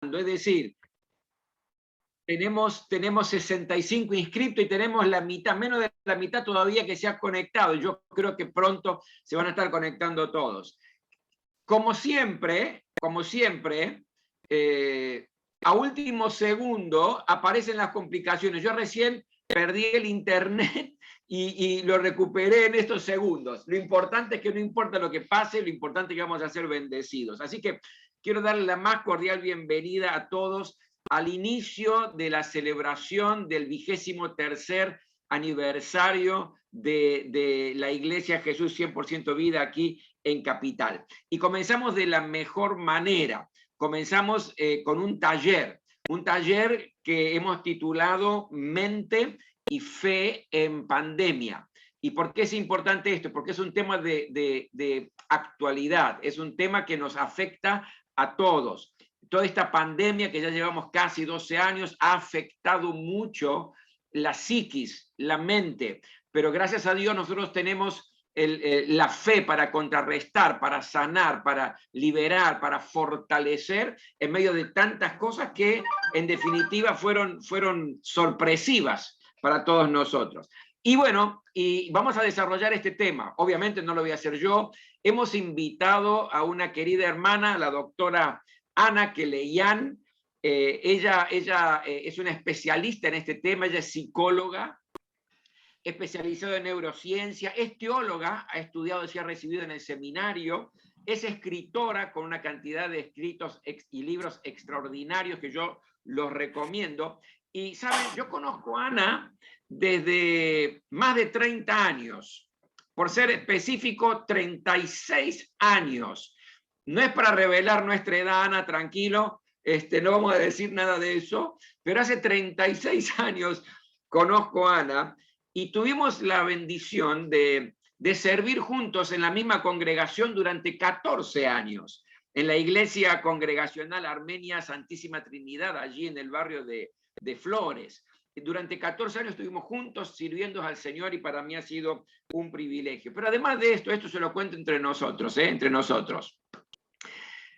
Es decir, tenemos 65 inscritos y tenemos la mitad, menos de la mitad todavía que se ha conectado. Yo creo que pronto se van a estar conectando todos. Como siempre, a último segundo aparecen las complicaciones. Yo recién perdí el internet y lo recuperé en estos segundos. Lo importante es que no importa lo que pase, lo importante es que vamos a ser bendecidos. Así que quiero darle la más cordial bienvenida a todos al inicio de la celebración del 23º aniversario de la Iglesia Jesús 100% Vida aquí en Capital. Y comenzamos de la mejor manera. Comenzamos con un taller que hemos titulado Mente y Fe en Pandemia. ¿Y por qué es importante esto? Porque es un tema de actualidad, es un tema que nos afecta a todos. Toda esta pandemia que ya llevamos casi 12 años ha afectado mucho la psiquis, la mente, pero gracias a Dios nosotros tenemos la fe para contrarrestar, para sanar, para liberar, para fortalecer en medio de tantas cosas que en definitiva fueron sorpresivas para todos nosotros. Y bueno, y vamos a desarrollar este tema. Obviamente no lo voy a hacer yo. Hemos invitado a una querida hermana, la doctora Ana Keleyan. Ella es una especialista en este tema, ella es psicóloga, especializada en neurociencia, es teóloga, ha estudiado y se ha recibido en el seminario, es escritora con una cantidad de escritos y libros extraordinarios que yo los recomiendo. Y saben, yo conozco a Ana desde más de 30 años, por ser específico, 36 años. No es para revelar nuestra edad, Ana, tranquilo, no vamos a decir nada de eso, pero hace 36 años conozco a Ana y tuvimos la bendición de servir juntos en la misma congregación durante 14 años, en la Iglesia Congregacional Armenia Santísima Trinidad, allí en el barrio de Flores. Durante 14 años estuvimos juntos sirviendo al Señor y para mí ha sido un privilegio. Pero además de esto se lo cuento entre nosotros, entre nosotros.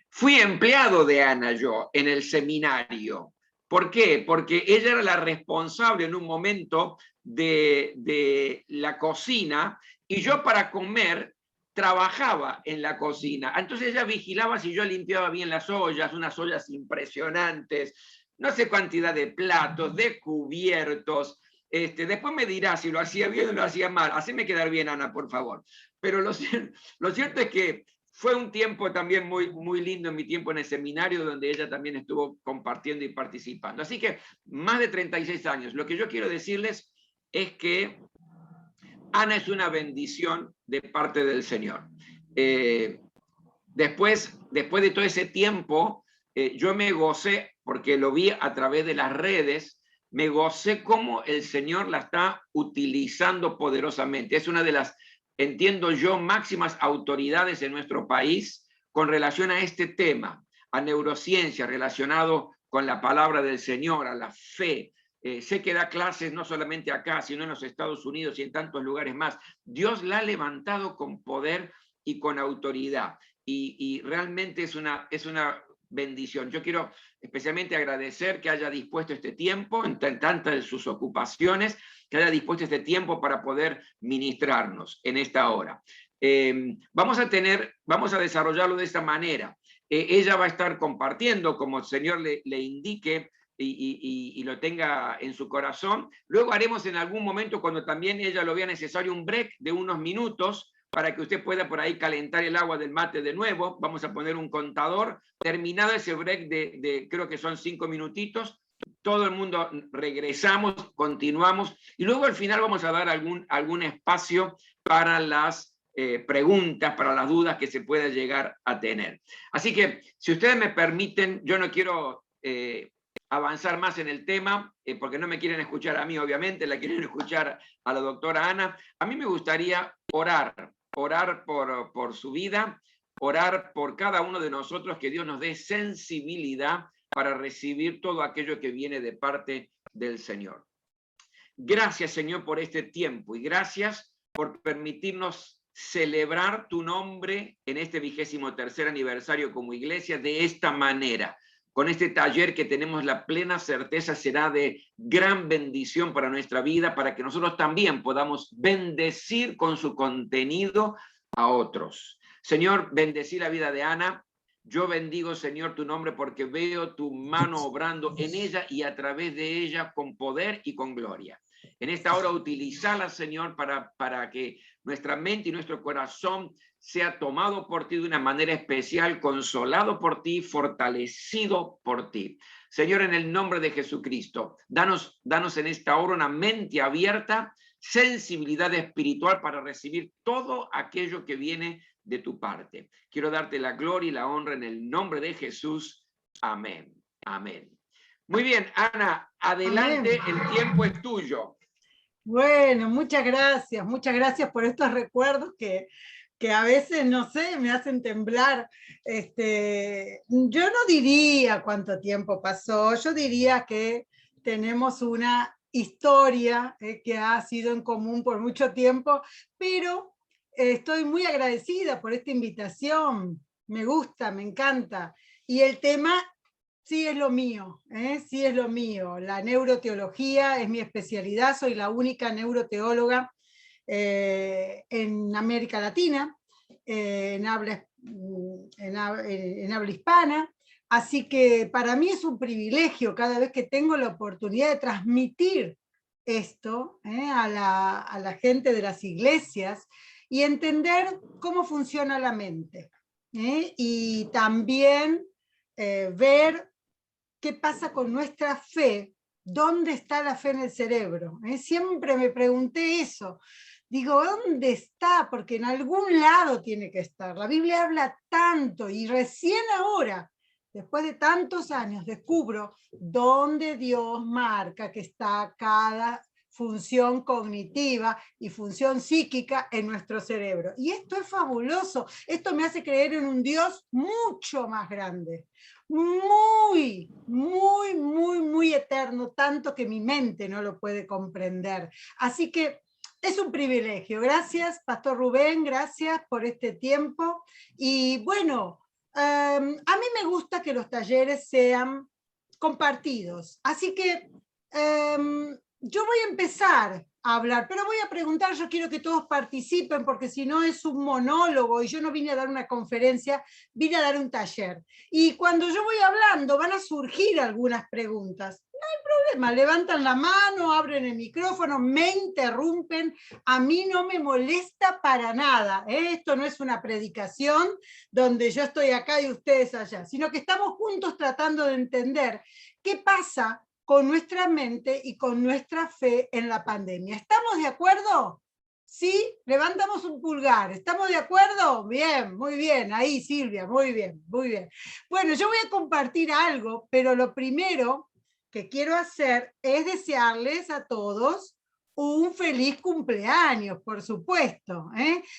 Fui empleado de Ana yo en el seminario. ¿Por qué? Porque ella era la responsable en un momento de la cocina y yo para comer trabajaba en la cocina. Entonces ella vigilaba si yo limpiaba bien las ollas, unas ollas impresionantes, no sé cantidad de platos, de cubiertos. Después me dirá si lo hacía bien o lo hacía mal. Haceme quedar bien, Ana, por favor. Pero lo cierto es que fue un tiempo también muy lindo en mi tiempo en el seminario, donde ella también estuvo compartiendo y participando. Así que más de 36 años. Lo que yo quiero decirles es que Ana es una bendición de parte del Señor. Después de todo ese tiempo, yo me gocé, porque lo vi a través de las redes, me gocé cómo el Señor la está utilizando poderosamente. Es una de las, entiendo yo, máximas autoridades en nuestro país con relación a este tema, a neurociencia, relacionado con la palabra del Señor, a la fe. Sé que da clases no solamente acá, sino en los Estados Unidos y en tantos lugares más. Dios la ha levantado con poder y con autoridad. Y realmente es una bendición. Yo quiero especialmente agradecer que haya dispuesto este tiempo, en tantas de sus ocupaciones, que haya dispuesto este tiempo para poder ministrarnos en esta hora. Vamos a desarrollarlo de esta manera. Ella va a estar compartiendo, como el Señor le indique y lo tenga en su corazón. Luego haremos en algún momento, cuando también ella lo vea necesario, un break de unos minutos para que usted pueda por ahí calentar el agua del mate de nuevo. Vamos a poner un contador. Terminado ese break creo que son 5 minutitos, todo el mundo regresamos, continuamos, y luego al final vamos a dar algún espacio para las preguntas, para las dudas que se pueda llegar a tener. Así que, si ustedes me permiten, yo no quiero avanzar más en el tema, porque no me quieren escuchar a mí, obviamente, la quieren escuchar a la doctora Ana. A mí me gustaría orar por su vida, orar por cada uno de nosotros, que Dios nos dé sensibilidad para recibir todo aquello que viene de parte del Señor. Gracias, Señor, por este tiempo y gracias por permitirnos celebrar tu nombre en este 23º aniversario como iglesia de esta manera, con este taller que tenemos la plena certeza será de gran bendición para nuestra vida, para que nosotros también podamos bendecir con su contenido a otros. Señor, bendecí la vida de Ana. Yo bendigo, Señor, tu nombre porque veo tu mano obrando en ella y a través de ella con poder y con gloria. En esta hora, utilízala, Señor, para que nuestra mente y nuestro corazón sea tomado por ti de una manera especial, consolado por ti, fortalecido por ti. Señor, en el nombre de Jesucristo, danos en esta hora una mente abierta, sensibilidad espiritual para recibir todo aquello que viene de tu parte. Quiero darte la gloria y la honra en el nombre de Jesús. Amén. Amén. Muy bien, Ana, adelante. Amén. El tiempo es tuyo. Bueno, muchas gracias por estos recuerdos que a veces, no sé, me hacen temblar. Yo no diría cuánto tiempo pasó, yo diría que tenemos una historia que ha sido en común por mucho tiempo, pero estoy muy agradecida por esta invitación, me gusta, me encanta, y el tema sí es lo mío, sí es lo mío. La neuroteología es mi especialidad, soy la única neuroteóloga en América Latina, en habla hispana, así que para mí es un privilegio cada vez que tengo la oportunidad de transmitir esto a la gente de las iglesias y entender cómo funciona la mente. Y también ver qué pasa con nuestra fe, dónde está la fe en el cerebro. Siempre me pregunté eso. Digo, ¿dónde está? Porque en algún lado tiene que estar. La Biblia habla tanto y recién ahora, después de tantos años, descubro dónde Dios marca que está cada función cognitiva y función psíquica en nuestro cerebro. Y esto es fabuloso. Esto me hace creer en un Dios mucho más grande, muy, muy, muy, muy eterno, tanto que mi mente no lo puede comprender. Así que es un privilegio. Gracias, Pastor Rubén, gracias por este tiempo. Y bueno, a mí me gusta que los talleres sean compartidos. Así que yo voy a empezar a hablar, pero voy a preguntar, yo quiero que todos participen, porque si no es un monólogo, y yo no vine a dar una conferencia, vine a dar un taller. Y cuando yo voy hablando, van a surgir algunas preguntas. No hay problema, levantan la mano, abren el micrófono, me interrumpen, a mí no me molesta para nada. Esto no es una predicación donde yo estoy acá y ustedes allá, sino que estamos juntos tratando de entender qué pasa con nuestra mente y con nuestra fe en la pandemia. ¿Estamos de acuerdo? ¿Sí? Levantamos un pulgar. ¿Estamos de acuerdo? Bien, muy bien. Ahí, Silvia, muy bien, muy bien. Bueno, yo voy a compartir algo, pero lo primero que quiero hacer es desearles a todos un feliz cumpleaños, por supuesto.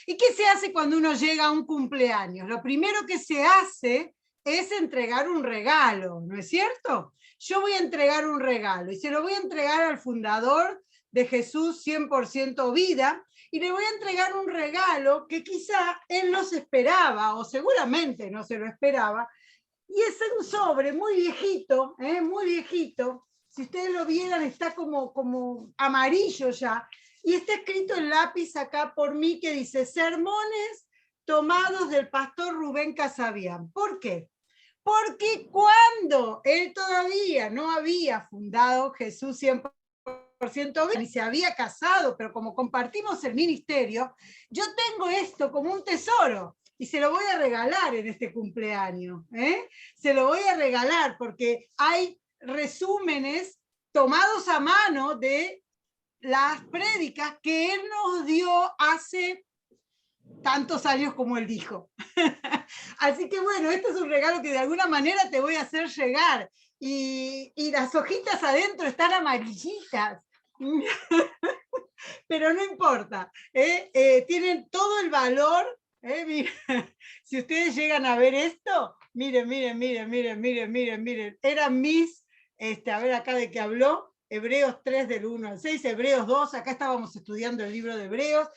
¿Y qué se hace cuando uno llega a un cumpleaños? Lo primero que se hace es entregar un regalo, ¿no es cierto? Yo voy a entregar un regalo y se lo voy a entregar al fundador de Jesús 100% Vida y le voy a entregar un regalo que quizá él no se esperaba o seguramente no se lo esperaba, y es un sobre muy viejito, muy viejito. Si ustedes lo vieran, está como amarillo ya, y está escrito en lápiz acá por mí que dice sermones tomados del pastor Rubén Casabian. ¿Por qué? Porque cuando él todavía no había fundado Jesús 100% y se había casado, pero como compartimos el ministerio, yo tengo esto como un tesoro y se lo voy a regalar en este cumpleaños. Se lo voy a regalar porque hay resúmenes tomados a mano de las prédicas que él nos dio hace tantos años como él dijo. Así que bueno, este es un regalo que de alguna manera te voy a hacer llegar. Y las hojitas adentro están amarillitas. Pero no importa. Tienen todo el valor. Si ustedes llegan a ver esto, miren. Eran mis, a ver acá de qué habló, Hebreos 3 del 1 al 6, Hebreos 2, acá estábamos estudiando el libro de Hebreos.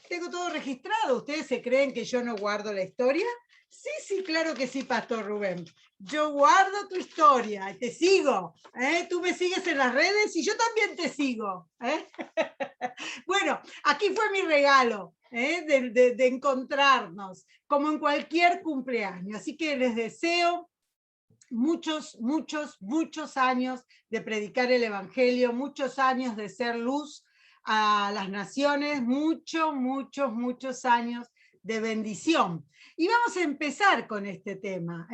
Tengo todo registrado. ¿Ustedes se creen que yo no guardo la historia? Sí, sí, claro que sí, Pastor Rubén. Yo guardo tu historia, te sigo. Tú me sigues en las redes y yo también te sigo. Bueno, aquí fue mi regalo de encontrarnos, como en cualquier cumpleaños. Así que les deseo muchos, muchos, muchos años de predicar el Evangelio, muchos años de ser luz a las naciones, muchos, muchos, muchos años de bendición. Y vamos a empezar con este tema,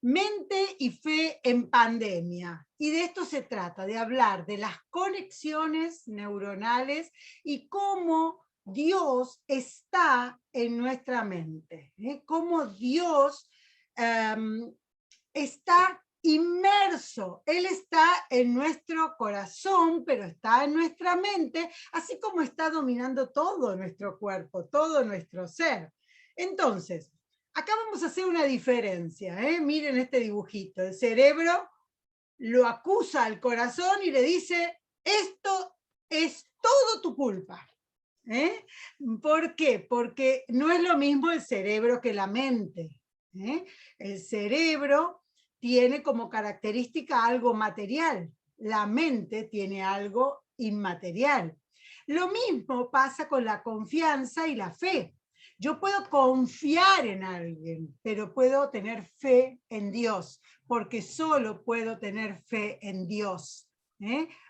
mente y fe en pandemia. Y de esto se trata, de hablar de las conexiones neuronales y cómo Dios está en nuestra mente, cómo Dios está inmerso, Él está en nuestro corazón, pero está en nuestra mente, así como está dominando todo nuestro cuerpo, todo nuestro ser. Entonces, acá vamos a hacer una diferencia, miren este dibujito, el cerebro lo acusa al corazón y le dice, esto es todo tu culpa. ¿Por qué? Porque no es lo mismo el cerebro que la mente. El cerebro tiene como característica algo material, la mente tiene algo inmaterial. Lo mismo pasa con la confianza y la fe. Yo puedo confiar en alguien, pero puedo tener fe en Dios, porque solo puedo tener fe en Dios.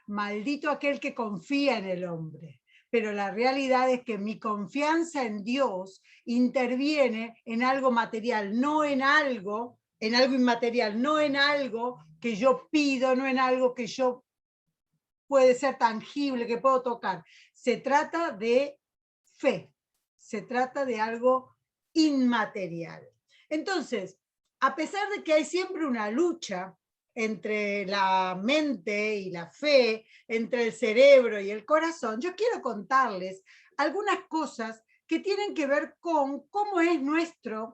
Maldito aquel que confía en el hombre. Pero la realidad es que mi confianza en Dios interviene en algo material, no en algo inmaterial, no en algo que yo pido, no en algo que yo puede ser tangible, que puedo tocar. Se trata de fe, se trata de algo inmaterial. Entonces, a pesar de que hay siempre una lucha entre la mente y la fe, entre el cerebro y el corazón, yo quiero contarles algunas cosas que tienen que ver con cómo es nuestra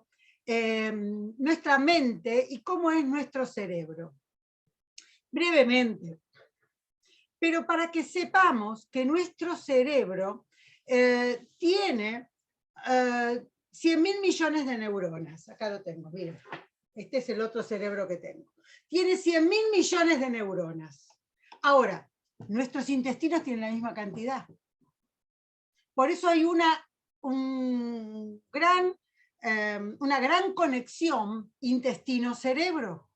mente y cómo es nuestro cerebro. Brevemente, pero para que sepamos que nuestro cerebro tiene 100.000 millones de neuronas. Acá lo tengo, miren. Este es el otro cerebro que tengo. Tiene 100.000 millones de neuronas. Ahora, nuestros intestinos tienen la misma cantidad. Por eso hay una gran conexión intestino-cerebro.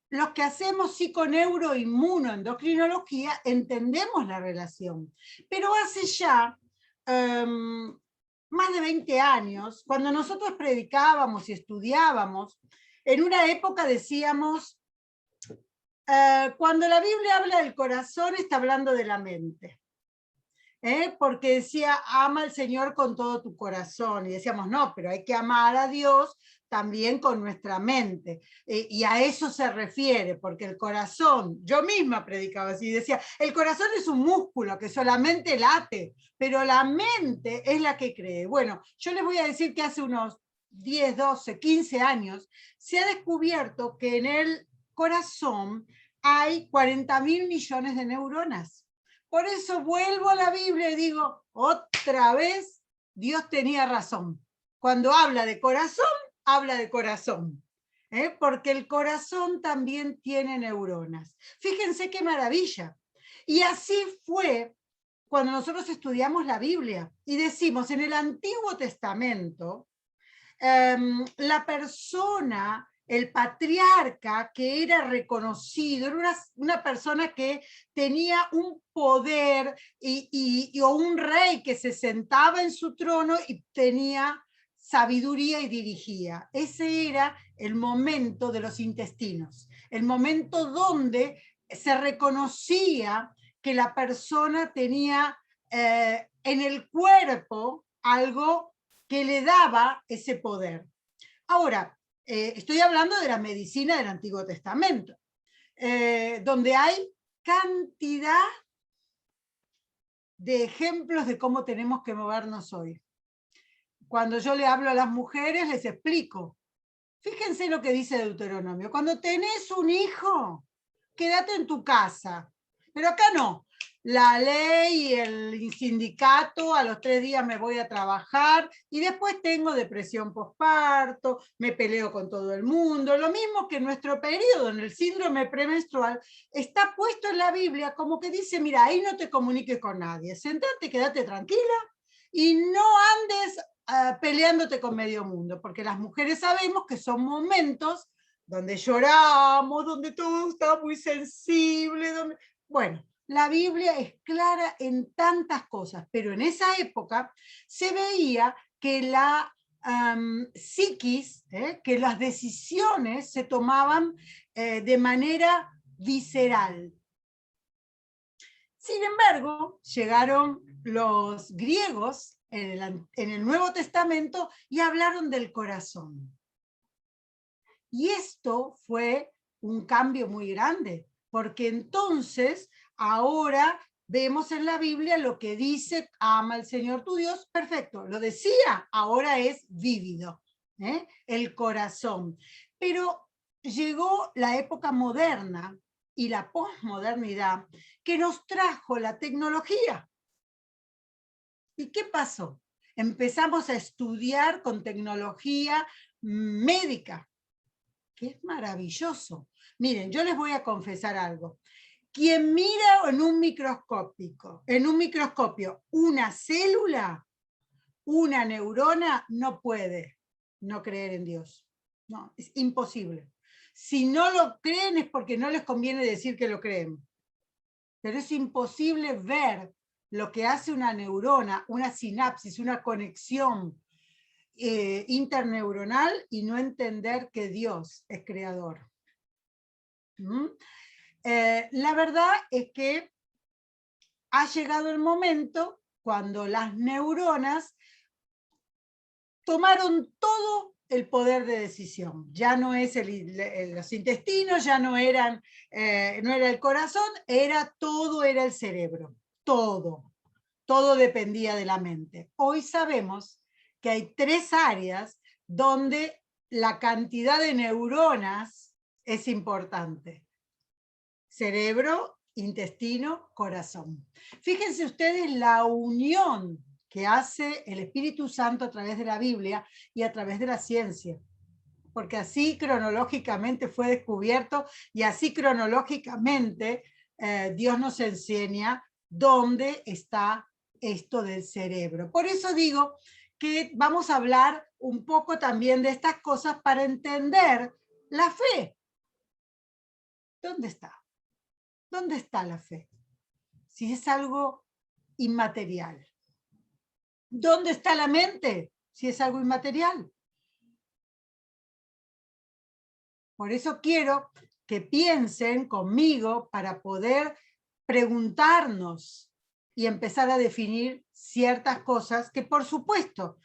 Los que hacemos psiconeuroinmunoendocrinología entendemos la relación, pero hace ya más de 20 años, cuando nosotros predicábamos y estudiábamos, en una época decíamos, cuando la Biblia habla del corazón está hablando de la mente. Porque decía, ama al Señor con todo tu corazón, y decíamos, no, pero hay que amar a Dios también con nuestra mente, y a eso se refiere, porque el corazón, yo misma predicaba así, decía, el corazón es un músculo que solamente late, pero la mente es la que cree. Bueno, yo les voy a decir que hace unos 10, 12, 15 años, se ha descubierto que en el corazón hay 40.000 millones de neuronas. Por eso vuelvo a la Biblia y digo, otra vez, Dios tenía razón. Cuando habla de corazón, habla de corazón. Porque el corazón también tiene neuronas. Fíjense qué maravilla. Y así fue cuando nosotros estudiamos la Biblia y decimos, en el Antiguo Testamento, la persona, el patriarca que era reconocido, era una persona que tenía un poder o un rey que se sentaba en su trono y tenía sabiduría y dirigía. Ese era el momento de los intestinos, el momento donde se reconocía que la persona tenía en el cuerpo algo que le daba ese poder. Ahora, estoy hablando de la medicina del Antiguo Testamento, donde hay cantidad de ejemplos de cómo tenemos que movernos hoy. Cuando yo le hablo a las mujeres, les explico. Fíjense lo que dice Deuteronomio. Cuando tenés un hijo, quédate en tu casa. Pero acá no. la ley y el sindicato, a los 3 días me voy a trabajar y después tengo depresión posparto, me peleo con todo el mundo. Lo mismo que nuestro periodo, en el síndrome premenstrual, está puesto en la Biblia como que dice, mira, ahí no te comuniques con nadie, sentate, quédate tranquila y no andes peleándote con medio mundo, porque las mujeres sabemos que son momentos donde lloramos, donde todo está muy sensible, donde... Bueno, la Biblia es clara en tantas cosas, pero en esa época se veía que la psiquis, que las decisiones se tomaban de manera visceral. Sin embargo, llegaron los griegos en el Nuevo Testamento y hablaron del corazón. Y esto fue un cambio muy grande, porque entonces ahora vemos en la Biblia lo que dice, ama al Señor tu Dios, perfecto, lo decía, ahora es vívido, el corazón. Pero llegó la época moderna y la posmodernidad que nos trajo la tecnología. ¿Y qué pasó? Empezamos a estudiar con tecnología médica, que es maravilloso. Miren, yo les voy a confesar algo. Quien mira en un microscopio una célula, una neurona, no puede no creer en Dios. No, es imposible. Si no lo creen es porque no les conviene decir que lo creen. Pero es imposible ver lo que hace una neurona, una sinapsis, una conexión interneuronal y no entender que Dios es creador. La verdad es que ha llegado el momento cuando las neuronas tomaron todo el poder de decisión. Ya no es los intestinos, ya no era el corazón, todo era el cerebro. Todo dependía de la mente. Hoy sabemos que hay 3 áreas donde la cantidad de neuronas es importante. Cerebro, intestino, corazón. Fíjense ustedes la unión que hace el Espíritu Santo a través de la Biblia y a través de la ciencia. Porque así cronológicamente fue descubierto y así cronológicamente Dios nos enseña dónde está esto del cerebro. Por eso digo que vamos a hablar un poco también de estas cosas para entender la fe. ¿Dónde está? ¿Dónde está la fe? Si es algo inmaterial. ¿Dónde está la mente? Si es algo inmaterial. Por eso quiero que piensen conmigo para poder preguntarnos y empezar a definir ciertas cosas que, por supuesto,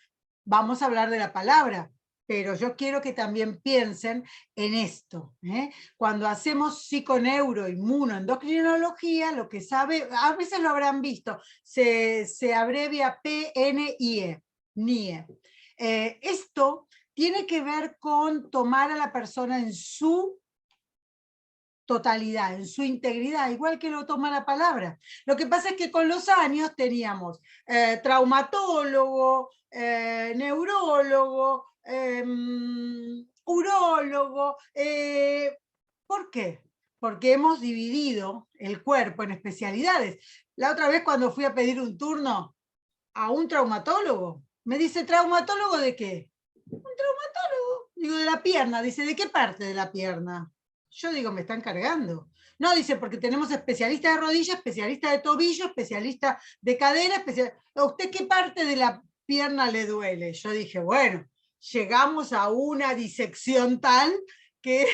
vamos a hablar de la palabra, pero yo quiero que también piensen en esto. Cuando hacemos psiconeuroinmunoendocrinología, lo que sabe, a veces lo habrán visto, se abrevia PNIE, NIE. Esto tiene que ver con tomar a la persona en su totalidad, en su integridad, igual que lo toma la palabra. Lo que pasa es que con los años teníamos traumatólogo, neurólogo, urólogo. ¿Por qué? Porque hemos dividido el cuerpo en especialidades. La otra vez cuando fui a pedir un turno a un traumatólogo, me dice, ¿traumatólogo de qué? Un traumatólogo. Digo, de la pierna. Dice, ¿de qué parte de la pierna? Yo digo, me están cargando. No, dice, porque tenemos especialistas de rodilla, especialistas de tobillo, especialista de cadera, ¿a usted qué parte de la pierna le duele? Yo dije, bueno, llegamos a una disección tal que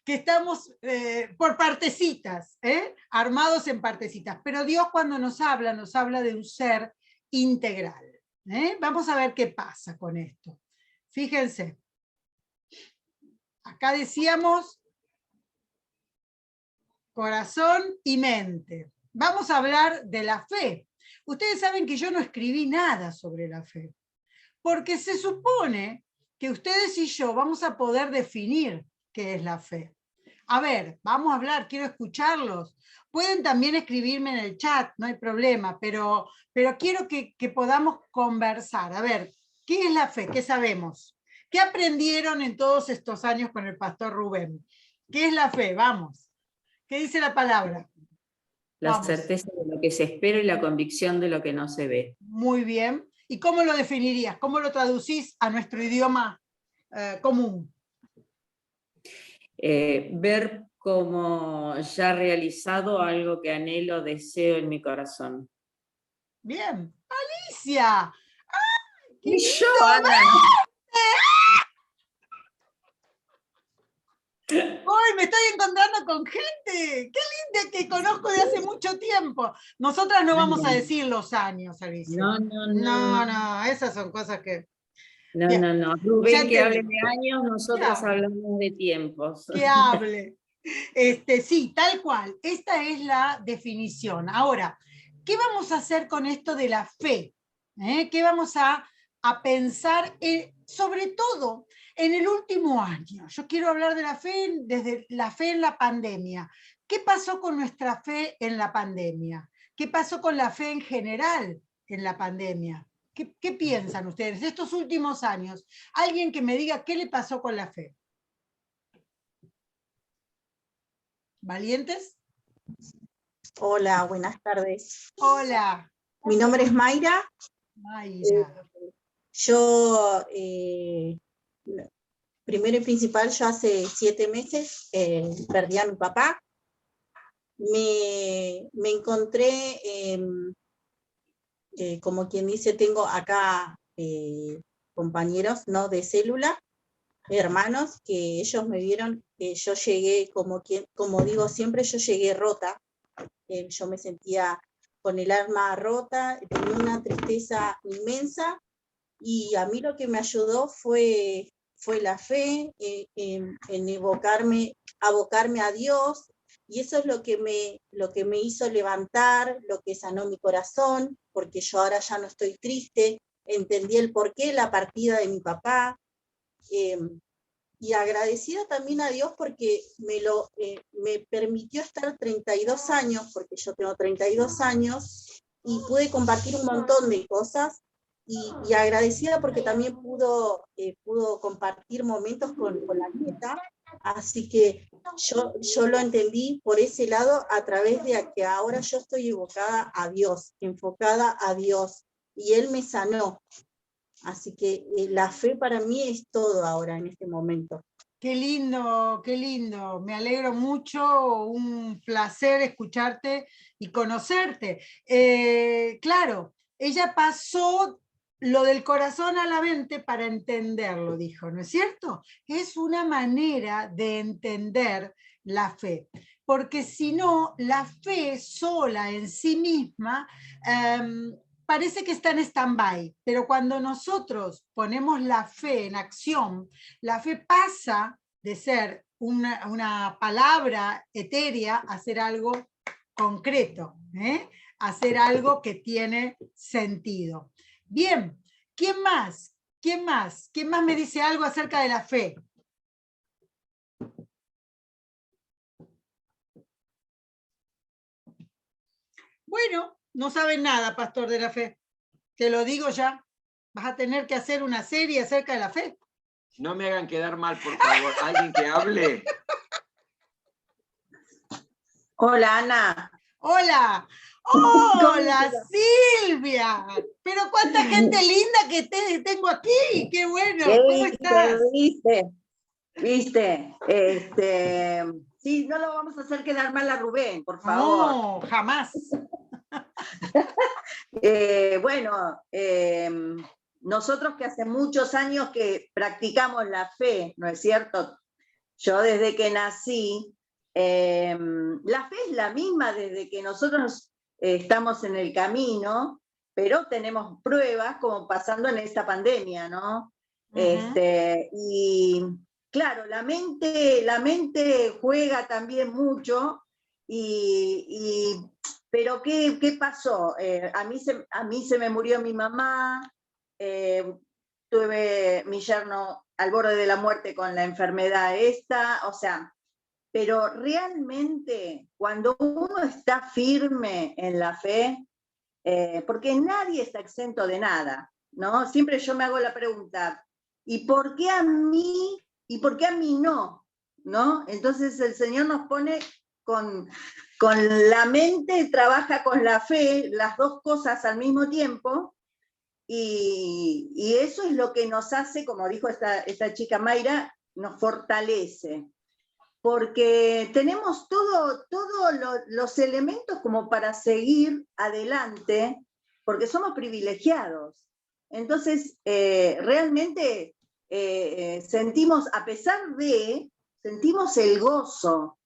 estamos por partecitas, armados en partecitas. Pero Dios cuando nos habla de un ser integral. Vamos a ver qué pasa con esto. Fíjense, acá decíamos corazón y mente. Vamos a hablar de la fe. Ustedes saben que yo no escribí nada sobre la fe, porque se supone que ustedes y yo vamos a poder definir qué es la fe. A ver, vamos a hablar, quiero escucharlos. Pueden también escribirme en el chat, no hay problema, pero quiero que podamos conversar. A ver, ¿qué es la fe? ¿Qué sabemos? ¿Qué aprendieron en todos estos años con el pastor Rubén? ¿Qué es la fe? Vamos. ¿Qué dice la palabra? La Vamos. certeza de lo que se espera y la convicción de lo que no se ve. Muy bien. ¿Y cómo lo definirías? ¿Cómo lo traducís a nuestro idioma común? Ver como ya realizado algo que anhelo, deseo en mi corazón. Bien. ¡Alicia! ¡Ay, qué Y lindo! yo, Ana. Hoy me estoy encontrando con gente, qué linda que conozco de hace mucho tiempo. Nosotras no vamos a decir los años, Alicia. No, esas son cosas que... No, Bien, no, no. Rubén que hable de años, nosotras hablamos de tiempos. Que hable. Sí, tal cual. Esta es la definición. Ahora, ¿qué vamos a hacer con esto de la fe? ¿Qué vamos a pensar, sobre todo en el último año? Yo quiero hablar de la fe desde la fe en la pandemia. ¿Qué pasó con nuestra fe en la pandemia? ¿Qué pasó con la fe en general en la pandemia? ¿Qué piensan ustedes de estos últimos años? Alguien que me diga qué le pasó con la fe. ¿Valientes? Hola, buenas tardes. Hola. Mi nombre es Mayra. Mayra. Yo, primero y principal, yo hace 7 meses perdí a mi papá. Me encontré, como quien dice, tengo acá compañeros, ¿no?, de célula, hermanos, que ellos me vieron que yo llegué, como digo siempre, yo llegué rota. Yo me sentía con el alma rota, tenía una tristeza inmensa, y a mí lo que me ayudó fue la fe, en abocarme a Dios, y eso es lo que me hizo levantar, lo que sanó mi corazón, porque yo ahora ya no estoy triste, entendí el porqué, la partida de mi papá, y agradecida también a Dios porque me permitió estar 32 años, porque yo tengo 32 años, y pude compartir un montón de cosas, y agradecida porque también pudo compartir momentos con la nieta, así que yo lo entendí por ese lado, a través de que ahora yo estoy evocada a Dios, enfocada a Dios, y Él me sanó. Así que la fe para mí es todo ahora, en este momento. Qué lindo, qué lindo. Me alegro mucho, un placer escucharte y conocerte. Claro, ella pasó lo del corazón a la mente para entenderlo, dijo, ¿no es cierto? Es una manera de entender la fe, porque si no, la fe sola en sí misma parece que está en stand-by, pero cuando nosotros ponemos la fe en acción, la fe pasa de ser una palabra etérea a ser algo concreto, a ser algo que tiene sentido. Bien, ¿quién más? ¿Quién más? ¿Quién más me dice algo acerca de la fe? Bueno, no saben nada, pastor de la fe. Te lo digo ya. Vas a tener que hacer una serie acerca de la fe. No me hagan quedar mal, por favor. ¿Alguien que hable? Hola, Ana. Hola. Hola, Silvia. Pero cuánta gente linda que tengo aquí. Qué bueno. ¿Cómo estás? ¿Viste? Sí, no lo vamos a hacer quedar mal a Rubén, por favor. No, jamás. Bueno, nosotros que hace muchos años que practicamos la fe, ¿no es cierto? Yo desde que nací, la fe es la misma desde que nosotros estamos en el camino, pero tenemos pruebas como pasando en esta pandemia, ¿no? Y claro, la mente juega también mucho, pero ¿qué pasó? A mí se me murió mi mamá, tuve mi yerno al borde de la muerte con la enfermedad esta, o sea, pero realmente cuando uno está firme en la fe, porque nadie está exento de nada, ¿no? Siempre yo me hago la pregunta, ¿y por qué a mí? ¿Y por qué a mí no? ¿No? Entonces el Señor nos pone con la mente, trabaja con la fe, las dos cosas al mismo tiempo, y eso es lo que nos hace, como dijo esta chica Mayra, nos fortalece, porque tenemos todos los elementos como para seguir adelante, porque somos privilegiados. Entonces, realmente sentimos, a pesar de, sentimos el gozo,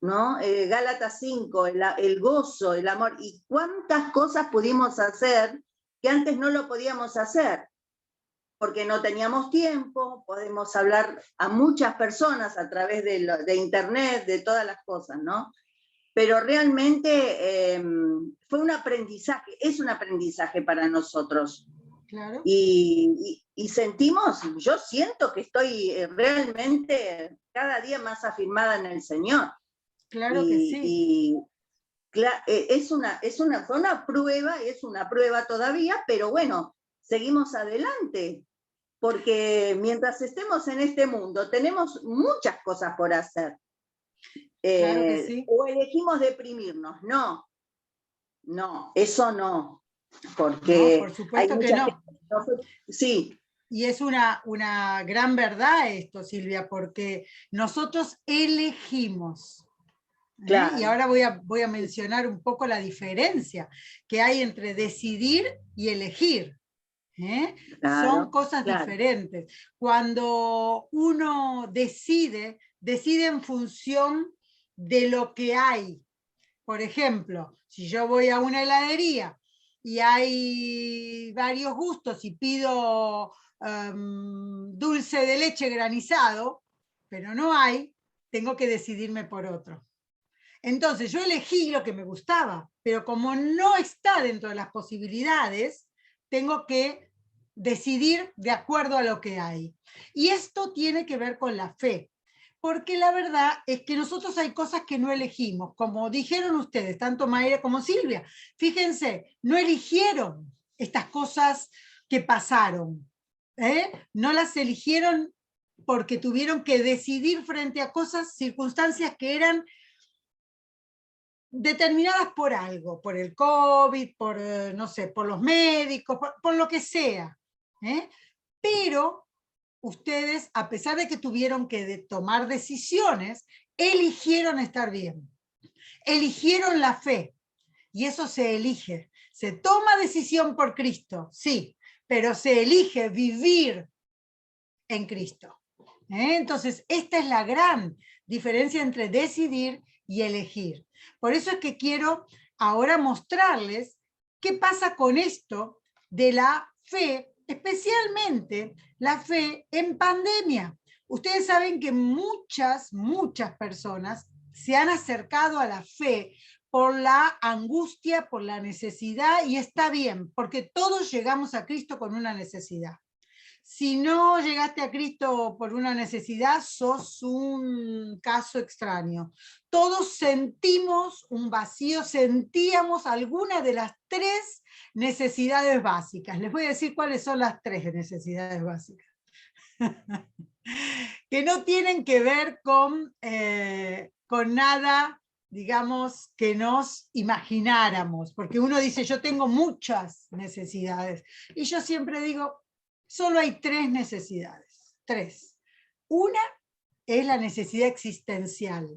¿no? Gálatas 5, el gozo, el amor, y cuántas cosas pudimos hacer que antes no lo podíamos hacer, porque no teníamos tiempo, podemos hablar a muchas personas a través de internet, de todas las cosas, ¿no? Pero realmente fue un aprendizaje, es un aprendizaje para nosotros. Claro. Y sentimos, yo siento que estoy realmente cada día más afirmada en el Señor. Claro que sí. Fue una prueba, es una prueba todavía, pero bueno, seguimos adelante, porque mientras estemos en este mundo tenemos muchas cosas por hacer. Claro que sí. O elegimos deprimirnos, no, eso no, porque No, por supuesto que no. Sí. Y es una gran verdad esto, Silvia, porque nosotros elegimos. Claro. Y ahora voy a mencionar un poco la diferencia que hay entre decidir y elegir. Claro, son cosas diferentes. Cuando uno decide en función de lo que hay. Por ejemplo, si yo voy a una heladería y hay varios gustos y pido dulce de leche granizado, pero no hay, tengo que decidirme por otro. Entonces yo elegí lo que me gustaba, pero como no está dentro de las posibilidades, tengo que decidir de acuerdo a lo que hay. Y esto tiene que ver con la fe, porque la verdad es que nosotros hay cosas que no elegimos, como dijeron ustedes, tanto Mayra como Silvia. Fíjense, no eligieron estas cosas que pasaron, no las eligieron porque tuvieron que decidir frente a cosas, circunstancias que eran determinadas por algo, por el COVID, por, no sé, por los médicos, por lo que sea. Pero ustedes, a pesar de que tuvieron que tomar decisiones, eligieron estar bien. Eligieron la fe. Y eso se elige. Se toma decisión por Cristo, sí, pero se elige vivir en Cristo. Entonces, esta es la gran diferencia entre decidir y elegir. Por eso es que quiero ahora mostrarles qué pasa con esto de la fe, especialmente la fe en pandemia. Ustedes saben que muchas personas se han acercado a la fe por la angustia, por la necesidad, y está bien, porque todos llegamos a Cristo con una necesidad. Si no llegaste a Cristo por una necesidad, sos un caso extraño. Todos sentimos un vacío, sentíamos alguna de las 3 necesidades básicas. Les voy a decir cuáles son las 3 necesidades básicas. Que no tienen que ver con nada, digamos, que nos imagináramos. Porque uno dice, yo tengo muchas necesidades. Y yo siempre digo, solo hay 3 necesidades, 3. Una es la necesidad existencial,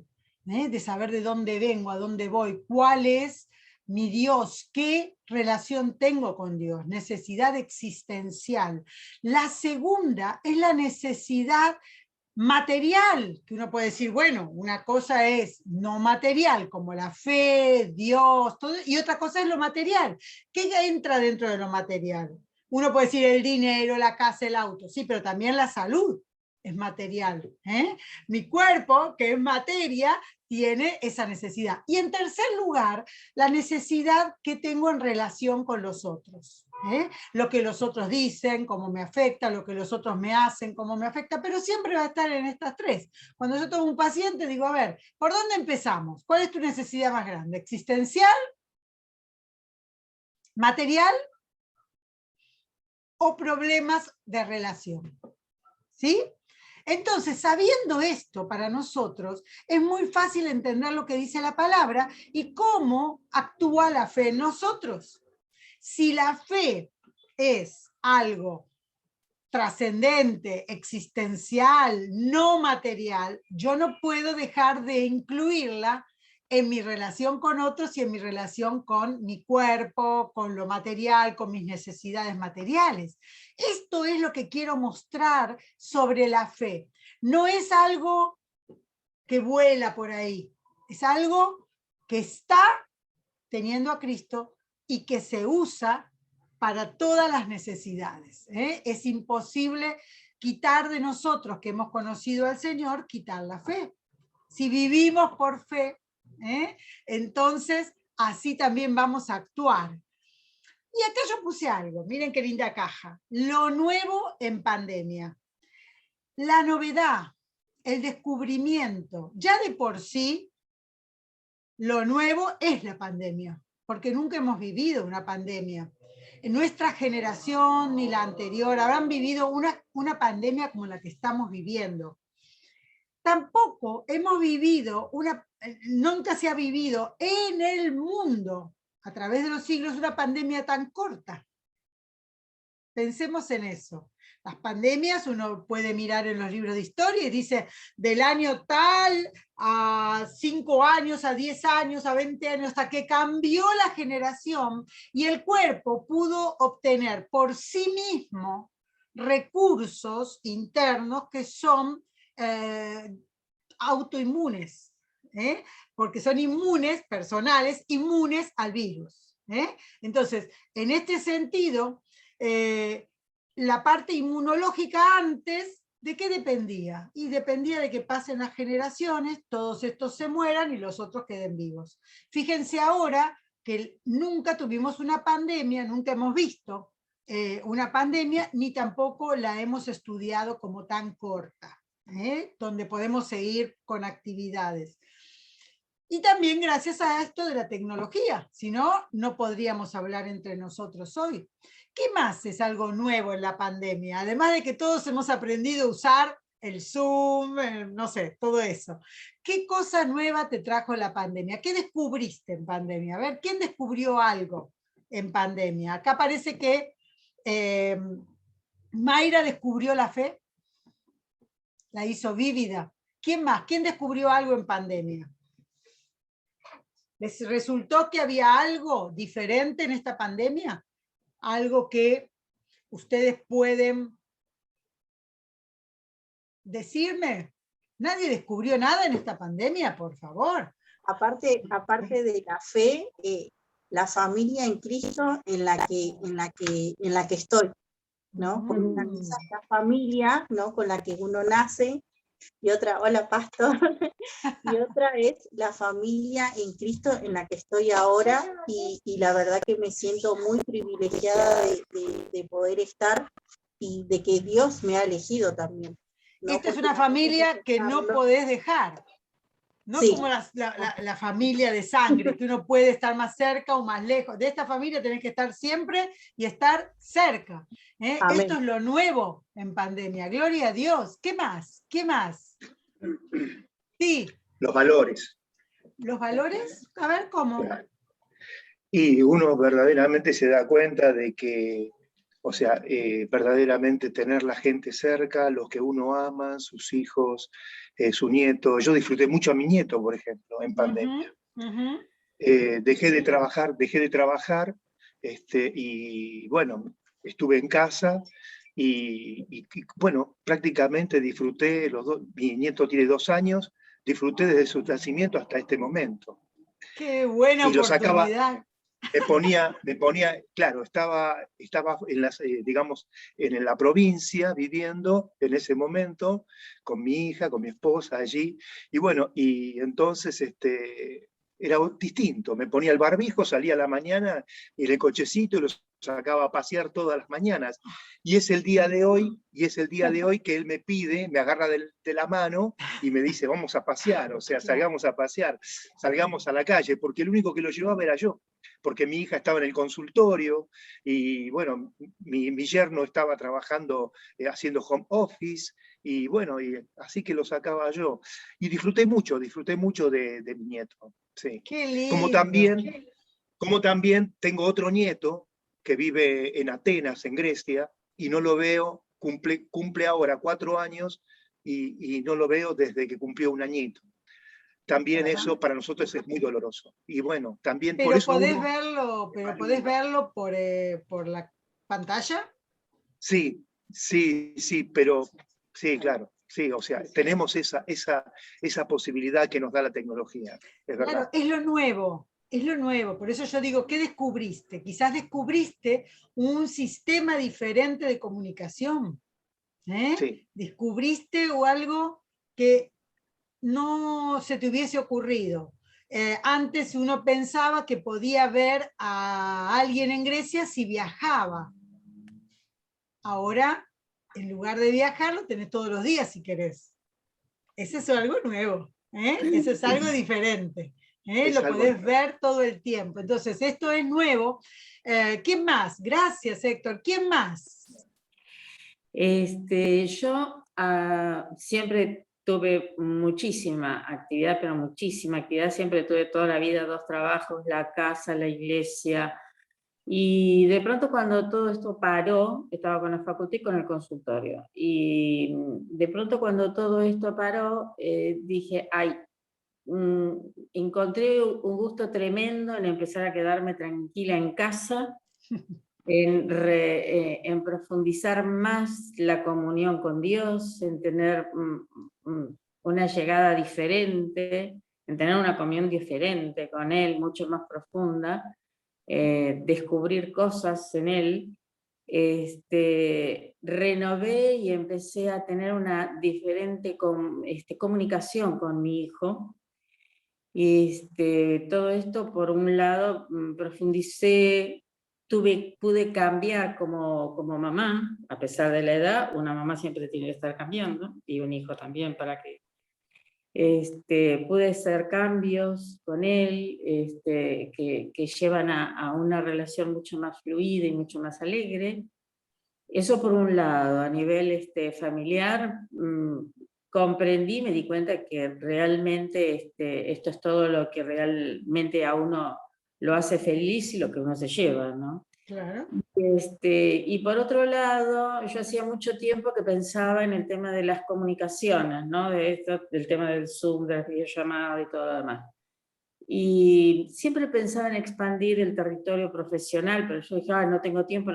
de saber de dónde vengo, a dónde voy, cuál es mi Dios, qué relación tengo con Dios, necesidad existencial. La segunda es la necesidad material, que uno puede decir, bueno, una cosa es no material, como la fe, Dios, todo, y otra cosa es lo material. ¿Qué entra dentro de lo material? Uno puede decir el dinero, la casa, el auto, sí, pero también la salud es material. Mi cuerpo, que es materia, tiene esa necesidad. Y en tercer lugar, la necesidad que tengo en relación con los otros. Lo que los otros dicen, cómo me afecta, lo que los otros me hacen, cómo me afecta, pero siempre va a estar en estas tres. Cuando yo tengo un paciente, digo, a ver, ¿por dónde empezamos? ¿Cuál es tu necesidad más grande? ¿Existencial? ¿Material? ¿O problemas de relación? ¿Sí? Entonces, sabiendo esto para nosotros, es muy fácil entender lo que dice la palabra y cómo actúa la fe en nosotros. Si la fe es algo trascendente, existencial, no material, yo no puedo dejar de incluirla en mi relación con otros y en mi relación con mi cuerpo, con lo material, con mis necesidades materiales. Esto es lo que quiero mostrar sobre la fe. No es algo que vuela por ahí, es algo que está teniendo a Cristo y que se usa para todas las necesidades. Es imposible quitar de nosotros que hemos conocido al Señor, quitar la fe. Si vivimos por fe, entonces así también vamos a actuar. Y acá yo puse algo, miren qué linda caja. Lo nuevo en pandemia. La novedad, el descubrimiento, ya de por sí, lo nuevo es la pandemia, porque nunca hemos vivido una pandemia. En nuestra generación ni la anterior habrán vivido una pandemia como la que estamos viviendo. Tampoco hemos vivido nunca se ha vivido en el mundo, a través de los siglos, una pandemia tan corta. Pensemos en eso. Las pandemias uno puede mirar en los libros de historia y dice del año tal a 5 años, a 10 años, a 20 años, hasta que cambió la generación y el cuerpo pudo obtener por sí mismo recursos internos que son autoinmunes, porque son inmunes, personales, inmunes al virus. Entonces, en este sentido, la parte inmunológica antes, ¿de qué dependía? Y dependía de que pasen las generaciones, todos estos se mueran y los otros queden vivos. Fíjense ahora que nunca tuvimos una pandemia, nunca hemos visto una pandemia, ni tampoco la hemos estudiado como tan corta, donde podemos seguir con actividades. Y también gracias a esto de la tecnología, si no, no podríamos hablar entre nosotros hoy. ¿Qué más es algo nuevo en la pandemia? Además de que todos hemos aprendido a usar el Zoom, no sé, todo eso. ¿Qué cosa nueva te trajo la pandemia? ¿Qué descubriste en pandemia? A ver, ¿quién descubrió algo en pandemia? Acá parece que Mayra descubrió la fe, la hizo vívida. ¿Quién más? ¿Quién descubrió algo en pandemia? ¿Les resultó que había algo diferente en esta pandemia? Algo que ustedes pueden decirme. ¿Nadie descubrió nada en esta pandemia, por favor? Aparte de la fe, la familia en Cristo en la que estoy, ¿no? Porque una cosa es la familia, ¿no? Con la que uno nace, y otra, hola pastor, y otra es la familia en Cristo en la que estoy ahora, y la verdad que me siento muy privilegiada de poder estar, y de que Dios me ha elegido también, ¿no? Esta es una familia que no podés dejar. No sí, como la familia de sangre, que uno puede estar más cerca o más lejos. De esta familia tenés que estar siempre y estar cerca. Esto es lo nuevo en pandemia. Gloria a Dios. ¿Qué más? ¿Qué más? Sí. Los valores. ¿Los valores? A ver, ¿cómo? Y uno verdaderamente se da cuenta de que, o sea, verdaderamente tener la gente cerca, los que uno ama, sus hijos, su nieto. Yo disfruté mucho a mi nieto, por ejemplo, en pandemia. Dejé de trabajar, y bueno, estuve en casa y bueno, prácticamente disfruté, mi nieto tiene 2 años, disfruté desde su nacimiento hasta este momento. ¡Qué buena oportunidad! Me ponía, claro, estaba en digamos, en la provincia, viviendo en ese momento, con mi hija, con mi esposa allí, y bueno, y entonces era distinto. Me ponía el barbijo, salía a la mañana en el cochecito y los sacaba a pasear todas las mañanas. Y es el día de hoy, que él me pide, me agarra de la mano y me dice, vamos a pasear, o sea, salgamos a pasear, salgamos a la calle, porque el único que lo llevaba era yo, porque mi hija estaba en el consultorio y bueno, mi yerno estaba trabajando, haciendo home office, y bueno, y así que lo sacaba yo. Y disfruté mucho de mi nieto. Sí. Qué lindo. Como también tengo otro nieto que vive en Atenas, en Grecia, y no lo veo, cumple ahora 4 años, y no lo veo desde que cumplió 1 añito. También eso para nosotros es muy doloroso. Y bueno, también pero por eso... ¿podés verlo por la pantalla? Sí, pero sí, claro. Sí, o sea, tenemos esa posibilidad que nos da la tecnología. Es verdad. Claro, es lo nuevo. Por eso yo digo, ¿qué descubriste? Quizás descubriste un sistema diferente de comunicación. Sí. Descubriste algo que no se te hubiese ocurrido. Antes uno pensaba que podía ver a alguien en Grecia si viajaba. Ahora, en lugar de viajar, lo tenés todos los días si querés. Eso es algo nuevo, eso es algo diferente. Lo podés ver todo el tiempo. Entonces, esto es nuevo. ¿Quién más? Gracias, Héctor. ¿Quién más? Yo siempre tuve muchísima actividad, pero muchísima actividad. Siempre tuve toda la vida 2 trabajos, la casa, la iglesia. Y de pronto cuando todo esto paró, estaba con la facultad y con el consultorio. Y de pronto cuando todo esto paró, dije, encontré un gusto tremendo en empezar a quedarme tranquila en casa, en profundizar más la comunión con Dios, en tener una llegada diferente, en tener una comunión diferente con Él, mucho más profunda, descubrir cosas en Él. Renové y empecé a tener una diferente comunicación con mi hijo. Todo esto, por un lado, profundicé, pude cambiar como mamá, a pesar de la edad. Una mamá siempre tiene que estar cambiando, y un hijo también, para que pude hacer cambios con él que llevan a una relación mucho más fluida y mucho más alegre. Eso por un lado. A nivel familiar, comprendí, me di cuenta que realmente esto es todo lo que realmente a uno lo hace feliz y lo que uno se lleva, ¿no? Claro. Y por otro lado, yo hacía mucho tiempo que pensaba en el tema de las comunicaciones, ¿no? Del tema del Zoom, de las videollamadas y todo lo demás. Y siempre pensaba en expandir el territorio profesional, pero yo dije, no tengo tiempo.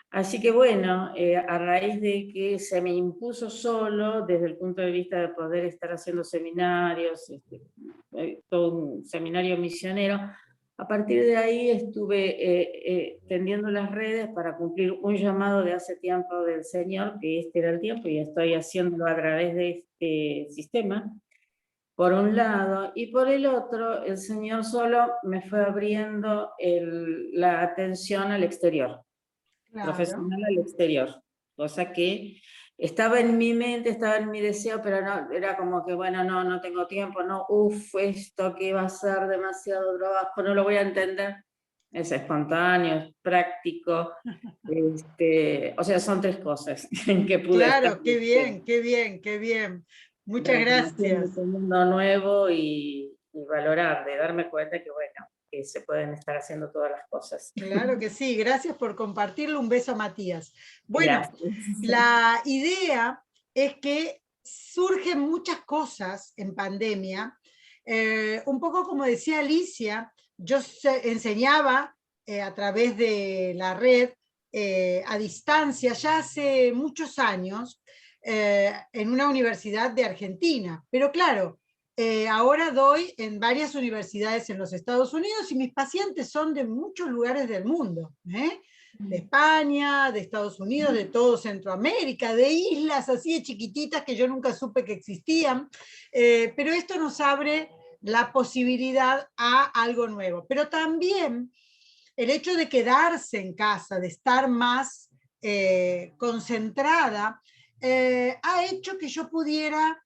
Así que bueno, a raíz de que se me impuso solo, desde el punto de vista de poder estar haciendo seminarios, todo un seminario misionero, a partir de ahí estuve tendiendo las redes para cumplir un llamado de hace tiempo del Señor, que este era el tiempo, y estoy haciéndolo a través de este sistema, por un lado, y por el otro, el Señor solo me fue abriendo la atención al exterior. Claro. Profesional al exterior, cosa que estaba en mi mente, estaba en mi deseo, pero no, era como que bueno, no tengo tiempo, esto que va a ser demasiado trabajo, no lo voy a entender. Es espontáneo, es práctico, o sea, son 3 cosas en que pude Claro, estar. qué bien. Muchas gracias. Un mundo nuevo y valorar, de darme cuenta que bueno, que se pueden estar haciendo todas las cosas. Claro que sí, gracias por compartirlo. Un beso a Matías. Bueno, gracias. La idea es que surgen muchas cosas en pandemia. Un poco como decía Alicia, yo enseñaba a través de la red a distancia ya hace muchos años en una universidad de Argentina, pero claro, ahora doy en varias universidades en los Estados Unidos y mis pacientes son de muchos lugares del mundo, de España, de Estados Unidos, de todo Centroamérica, de islas así de chiquititas que yo nunca supe que existían, pero esto nos abre la posibilidad a algo nuevo. Pero también el hecho de quedarse en casa, de estar más concentrada, ha hecho que yo pudiera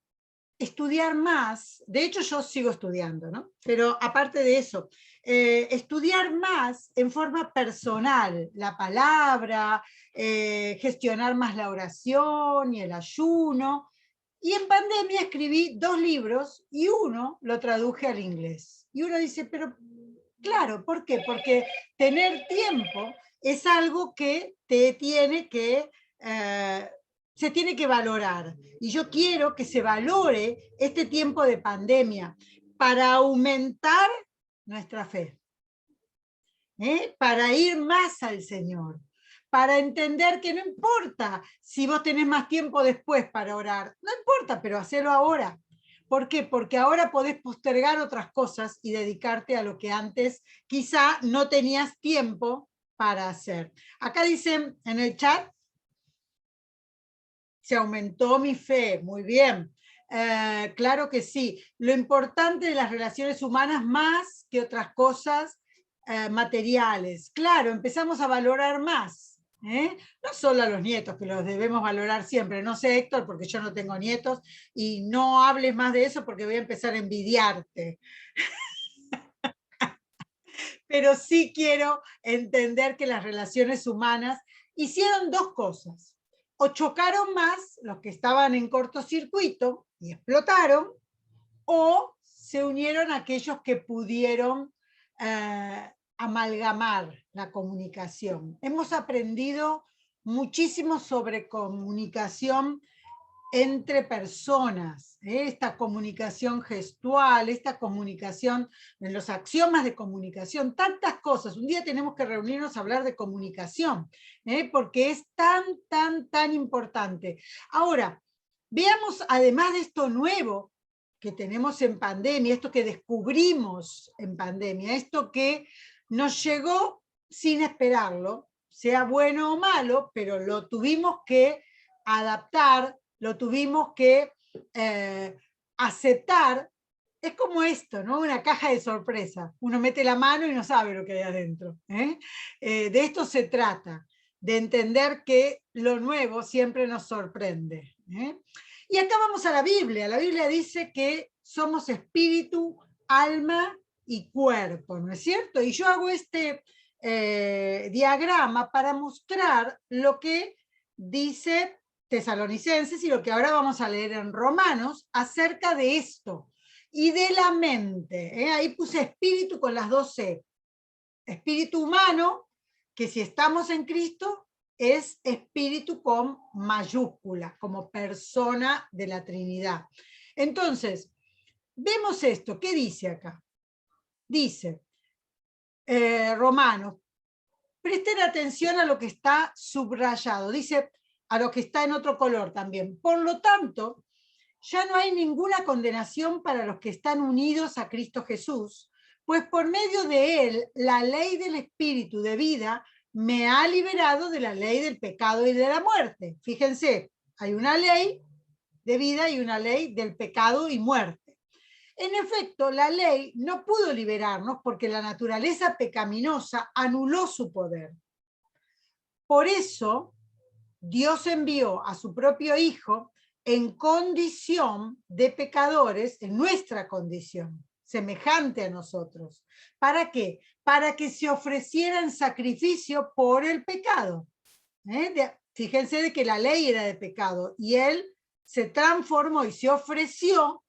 estudiar más. De hecho, yo sigo estudiando, ¿no? Pero aparte de eso, estudiar más en forma personal, la palabra, gestionar más la oración y el ayuno. Y en pandemia escribí 2 libros y uno lo traduje al inglés. Y uno dice, pero claro, ¿por qué? Porque tener tiempo es algo que te tiene que, se tiene que valorar. Y yo quiero que se valore este tiempo de pandemia para aumentar nuestra fe, para ir más al Señor, para entender que no importa si vos tenés más tiempo después para orar, no importa, pero hacelo ahora. ¿Por qué? Porque ahora podés postergar otras cosas y dedicarte a lo que antes quizá no tenías tiempo para hacer. Acá dicen en el chat, se aumentó mi fe, muy bien. Claro que sí. Lo importante de las relaciones humanas más que otras cosas materiales. Claro, empezamos a valorar más. No solo a los nietos, que los debemos valorar siempre. No sé, Héctor, porque yo no tengo nietos, y no hables más de eso porque voy a empezar a envidiarte. Pero sí quiero entender que las relaciones humanas hicieron 2 cosas. O chocaron más los que estaban en cortocircuito y explotaron, o se unieron aquellos que pudieron amalgamar la comunicación. Hemos aprendido muchísimo sobre comunicación entre personas, esta comunicación gestual, esta comunicación en los axiomas de comunicación, tantas cosas. Un día tenemos que reunirnos a hablar de comunicación, porque es tan importante. Ahora, veamos, además de esto nuevo que tenemos en pandemia, esto que descubrimos en pandemia, esto que nos llegó sin esperarlo, sea bueno o malo, pero lo tuvimos que adaptar, lo tuvimos que aceptar. Es como esto, ¿no? Una caja de sorpresa. Uno mete la mano y no sabe lo que hay adentro. De esto se trata, de entender que lo nuevo siempre nos sorprende. Y acá vamos a la Biblia. La Biblia dice que somos espíritu, alma y cuerpo, ¿no es cierto? Y yo hago este diagrama para mostrar lo que dice Tesalonicenses y lo que ahora vamos a leer en Romanos acerca de esto y de la mente. Ahí puse espíritu con las 2 C. Espíritu humano, que si estamos en Cristo es espíritu con mayúscula, como persona de la Trinidad. Entonces, vemos esto. ¿Qué dice acá? Dice, Romanos, presten atención a lo que está subrayado. Dice, a lo que está en otro color también. Por lo tanto, ya no hay ninguna condenación para los que están unidos a Cristo Jesús, pues por medio de él, la ley del Espíritu de vida me ha liberado de la ley del pecado y de la muerte. Fíjense, hay una ley de vida y una ley del pecado y muerte. En efecto, la ley no pudo liberarnos porque la naturaleza pecaminosa anuló su poder. Por eso, Dios envió a su propio Hijo en condición de pecadores, en nuestra condición, semejante a nosotros. ¿Para qué? Para que se ofreciera en sacrificio por el pecado. Fíjense de que la ley era de pecado y Él se transformó y se ofreció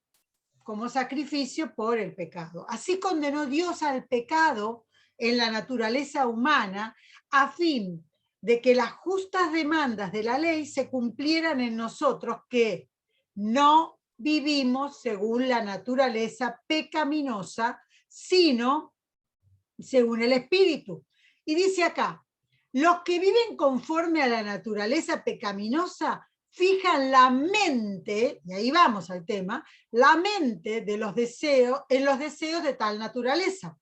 como sacrificio por el pecado. Así condenó Dios al pecado en la naturaleza humana a fin de que las justas demandas de la ley se cumplieran en nosotros que no vivimos según la naturaleza pecaminosa, sino según el Espíritu. Y dice acá, los que viven conforme a la naturaleza pecaminosa fijan la mente, y ahí vamos al tema, la mente de los deseos, en los deseos de tal naturaleza.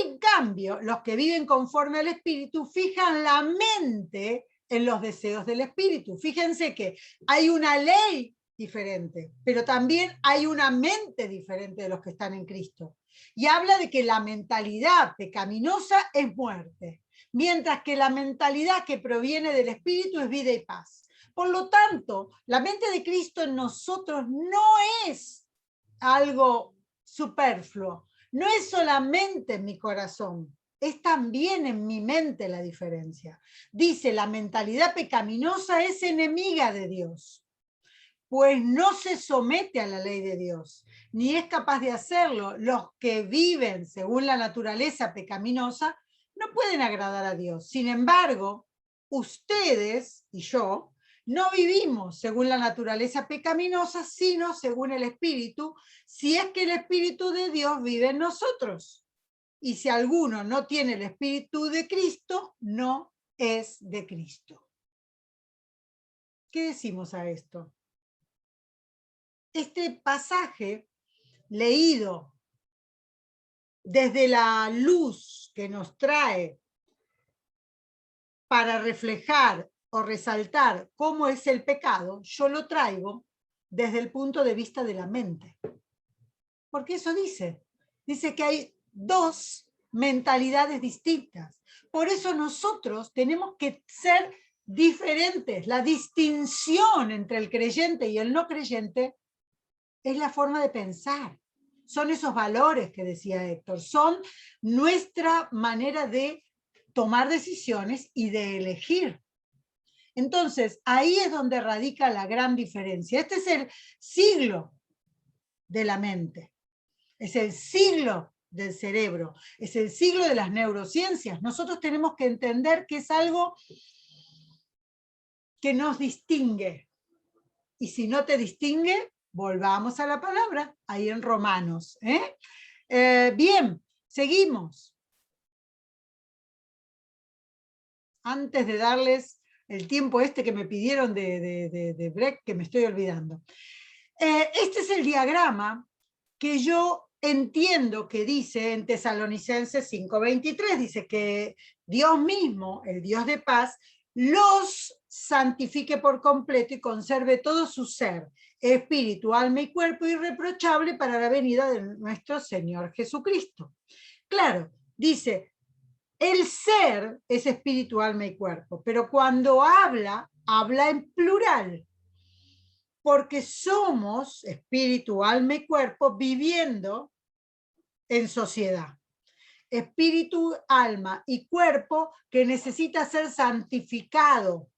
En cambio, los que viven conforme al Espíritu fijan la mente en los deseos del Espíritu. Fíjense que hay una ley diferente, pero también hay una mente diferente de los que están en Cristo. Y habla de que la mentalidad pecaminosa es muerte, mientras que la mentalidad que proviene del Espíritu es vida y paz. Por lo tanto, la mente de Cristo en nosotros no es algo superfluo, no es solamente en mi corazón, es también en mi mente la diferencia. Dice, la mentalidad pecaminosa es enemiga de Dios, pues no se somete a la ley de Dios, ni es capaz de hacerlo. Los que viven según la naturaleza pecaminosa no pueden agradar a Dios. Sin embargo, ustedes y yo no vivimos según la naturaleza pecaminosa, sino según el Espíritu, si es que el Espíritu de Dios vive en nosotros. Y si alguno no tiene el Espíritu de Cristo, no es de Cristo. ¿Qué decimos a esto? Este pasaje leído desde la luz que nos trae para reflejar o resaltar cómo es el pecado, yo lo traigo desde el punto de vista de la mente. Porque eso dice que hay dos mentalidades distintas. Por eso nosotros tenemos que ser diferentes. La distinción entre el creyente y el no creyente es la forma de pensar. Son esos valores que decía Héctor. Son nuestra manera de tomar decisiones y de elegir. Entonces, ahí es donde radica la gran diferencia. Este es el siglo de la mente. Es el siglo del cerebro. Es el siglo de las neurociencias. Nosotros tenemos que entender que es algo que nos distingue. Y si no te distingue, volvamos a la palabra, ahí en Romanos. Bien, seguimos. Antes de darles el tiempo este que me pidieron de break, que me estoy olvidando. Este es el diagrama que yo entiendo que dice en Tesalonicenses 5:23, dice que Dios mismo, el Dios de paz, los santifique por completo y conserve todo su ser, espíritu, alma y cuerpo irreprochable para la venida de nuestro Señor Jesucristo. Claro, dice, el ser es espíritu, alma y cuerpo, pero cuando habla en plural, porque somos espíritu, alma y cuerpo viviendo en sociedad. Espíritu, alma y cuerpo que necesita ser santificado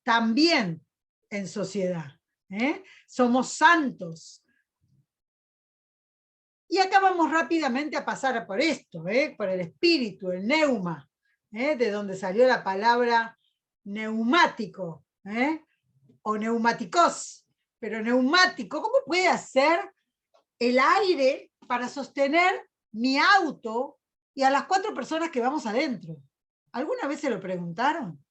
también en sociedad. Somos santos. Y acá vamos rápidamente a pasar por esto, por el espíritu, el neuma, de donde salió la palabra neumático, o neumáticos. Pero neumático, ¿cómo puede hacer el aire para sostener mi auto y a las 4 personas que vamos adentro? ¿Alguna vez se lo preguntaron?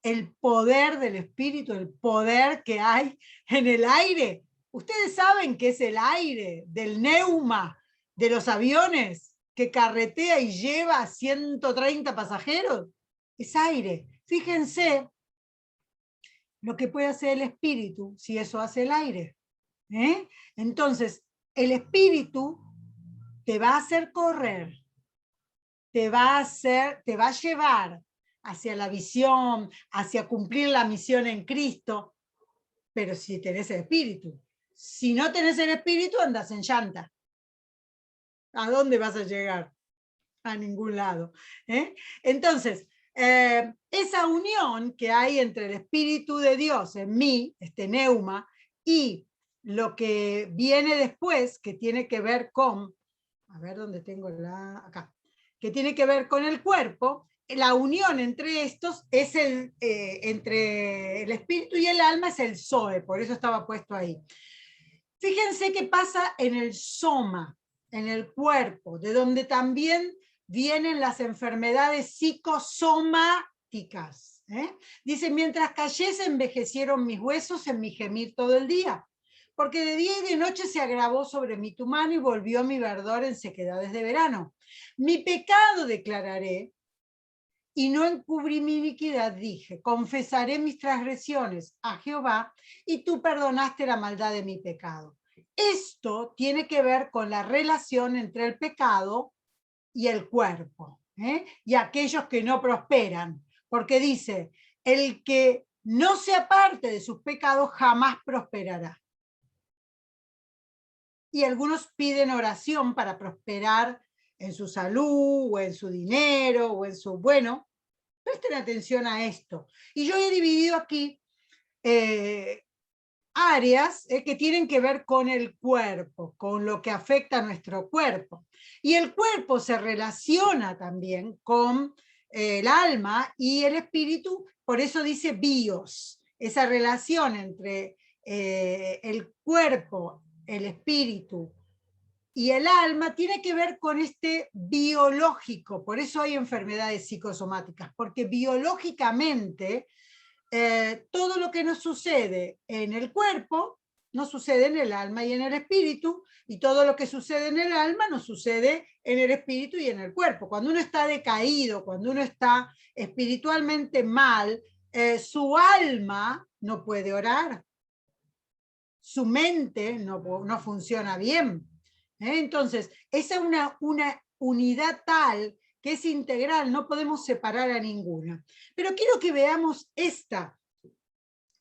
El poder del espíritu, el poder que hay en el aire. Ustedes saben que es el aire del neuma de los aviones que carretea y lleva a 130 pasajeros. Es aire. Fíjense lo que puede hacer el espíritu si eso hace el aire. Entonces, el espíritu te va a hacer correr, te va a llevar hacia la visión, hacia cumplir la misión en Cristo, pero si tenés el espíritu. Si no tenés el espíritu, andas en llanta. ¿A dónde vas a llegar? A ningún lado. Entonces, esa unión que hay entre el Espíritu de Dios en mí, este neuma, y lo que viene después, que tiene que ver con, a ver dónde tengo acá, que tiene que ver con el cuerpo, la unión entre estos es entre el espíritu y el alma es el zoe, por eso estaba puesto ahí. Fíjense qué pasa en el soma, en el cuerpo, de donde también vienen las enfermedades psicosomáticas. Dice, mientras callé se envejecieron mis huesos en mi gemir todo el día, porque de día y de noche se agravó sobre mí tu mano y volvió mi verdor en sequedades de verano. Mi pecado declararé, y no encubrí mi iniquidad, dije, confesaré mis transgresiones a Jehová, y tú perdonaste la maldad de mi pecado. Esto tiene que ver con la relación entre el pecado y el cuerpo, y aquellos que no prosperan, porque dice, el que no se aparte de sus pecados jamás prosperará. Y algunos piden oración para prosperar en su salud, o en su dinero, o en su... Bueno, presten atención a esto. Y yo he dividido aquí áreas que tienen que ver con el cuerpo, con lo que afecta a nuestro cuerpo. Y el cuerpo se relaciona también con el alma y el espíritu, por eso dice bios, esa relación entre el cuerpo, el espíritu y el alma tiene que ver con este biológico, por eso hay enfermedades psicosomáticas, porque biológicamente todo lo que nos sucede en el cuerpo nos sucede en el alma y en el espíritu, y todo lo que sucede en el alma nos sucede en el espíritu y en el cuerpo. Cuando uno está decaído, cuando uno está espiritualmente mal, su alma no puede orar, su mente no funciona bien. Entonces, esa es una unidad tal que es integral, no podemos separar a ninguna. Pero quiero que veamos esta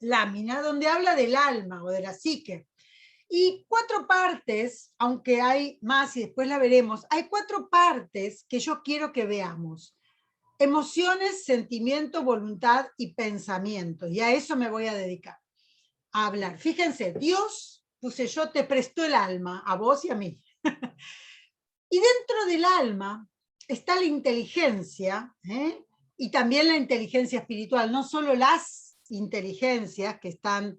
lámina donde habla del alma o de la psique. Y 4 partes, aunque hay más y después la veremos, hay 4 partes que yo quiero que veamos. Emociones, sentimiento, voluntad y pensamiento. Y a eso me voy a dedicar, a hablar. Fíjense, Dios, puse yo, te prestó el alma, a vos y a mí. Y dentro del alma está la inteligencia, y también la inteligencia espiritual, no solo las inteligencias que están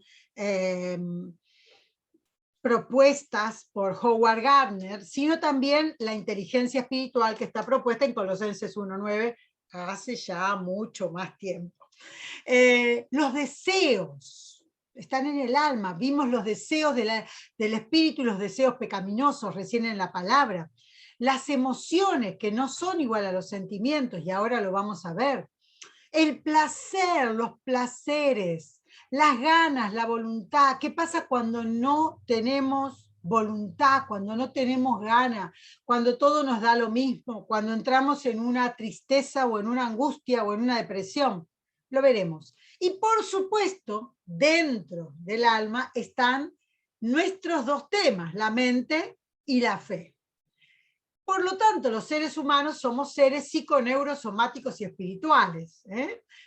propuestas por Howard Gardner, sino también la inteligencia espiritual que está propuesta en Colosenses 1:9 hace ya mucho más tiempo. Los deseos están en el alma, vimos los deseos del espíritu y los deseos pecaminosos recién en la palabra. Las emociones que no son igual a los sentimientos, y ahora lo vamos a ver. El placer, los placeres, las ganas, la voluntad. ¿Qué pasa cuando no tenemos voluntad, cuando no tenemos ganas, cuando todo nos da lo mismo, cuando entramos en una tristeza o en una angustia o en una depresión? Lo veremos. Y por supuesto, dentro del alma están nuestros 2 temas, la mente y la fe. Por lo tanto, los seres humanos somos seres psiconeurosomáticos y espirituales.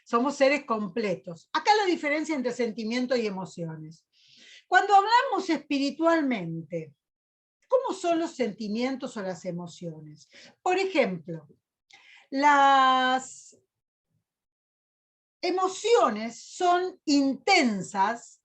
Somos seres completos. Acá la diferencia entre sentimiento y emociones. Cuando hablamos espiritualmente, ¿cómo son los sentimientos o las emociones? Por ejemplo, las emociones son intensas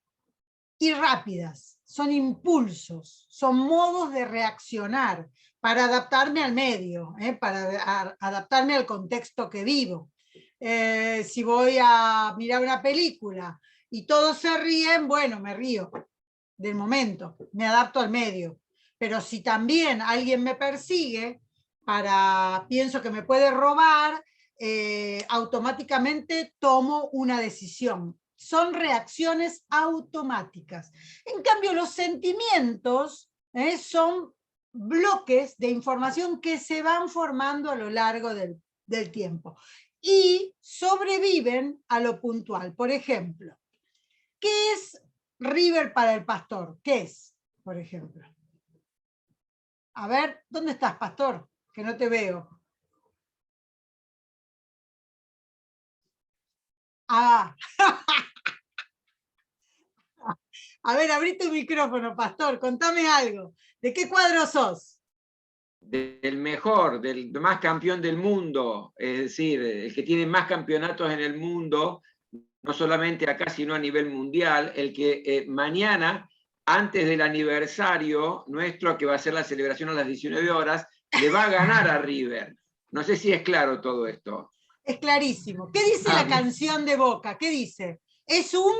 y rápidas, son impulsos, son modos de reaccionar para adaptarme al medio, para adaptarme al contexto que vivo. Si voy a mirar una película y todos se ríen, bueno, me río del momento, me adapto al medio. Pero si también alguien me persigue, pienso que me puede robar, automáticamente tomo una decisión. Son reacciones automáticas. En cambio, los sentimientos son bloques de información que se van formando a lo largo del tiempo y sobreviven a lo puntual. Por ejemplo, ¿qué es River para el pastor? ¿Qué es, por ejemplo? A ver, ¿dónde estás, pastor? Que no te veo. Ah. A ver, abrí tu micrófono, pastor, contame algo. ¿De qué cuadro sos? Del mejor, del más campeón del mundo, es decir, el que tiene más campeonatos en el mundo, no solamente acá, sino a nivel mundial, el que mañana, antes del aniversario nuestro, que va a ser la celebración a las 19 horas, le va a ganar a River. No sé si es claro todo esto. Es clarísimo. ¿Qué dice la canción de Boca? ¿Qué dice? Es un...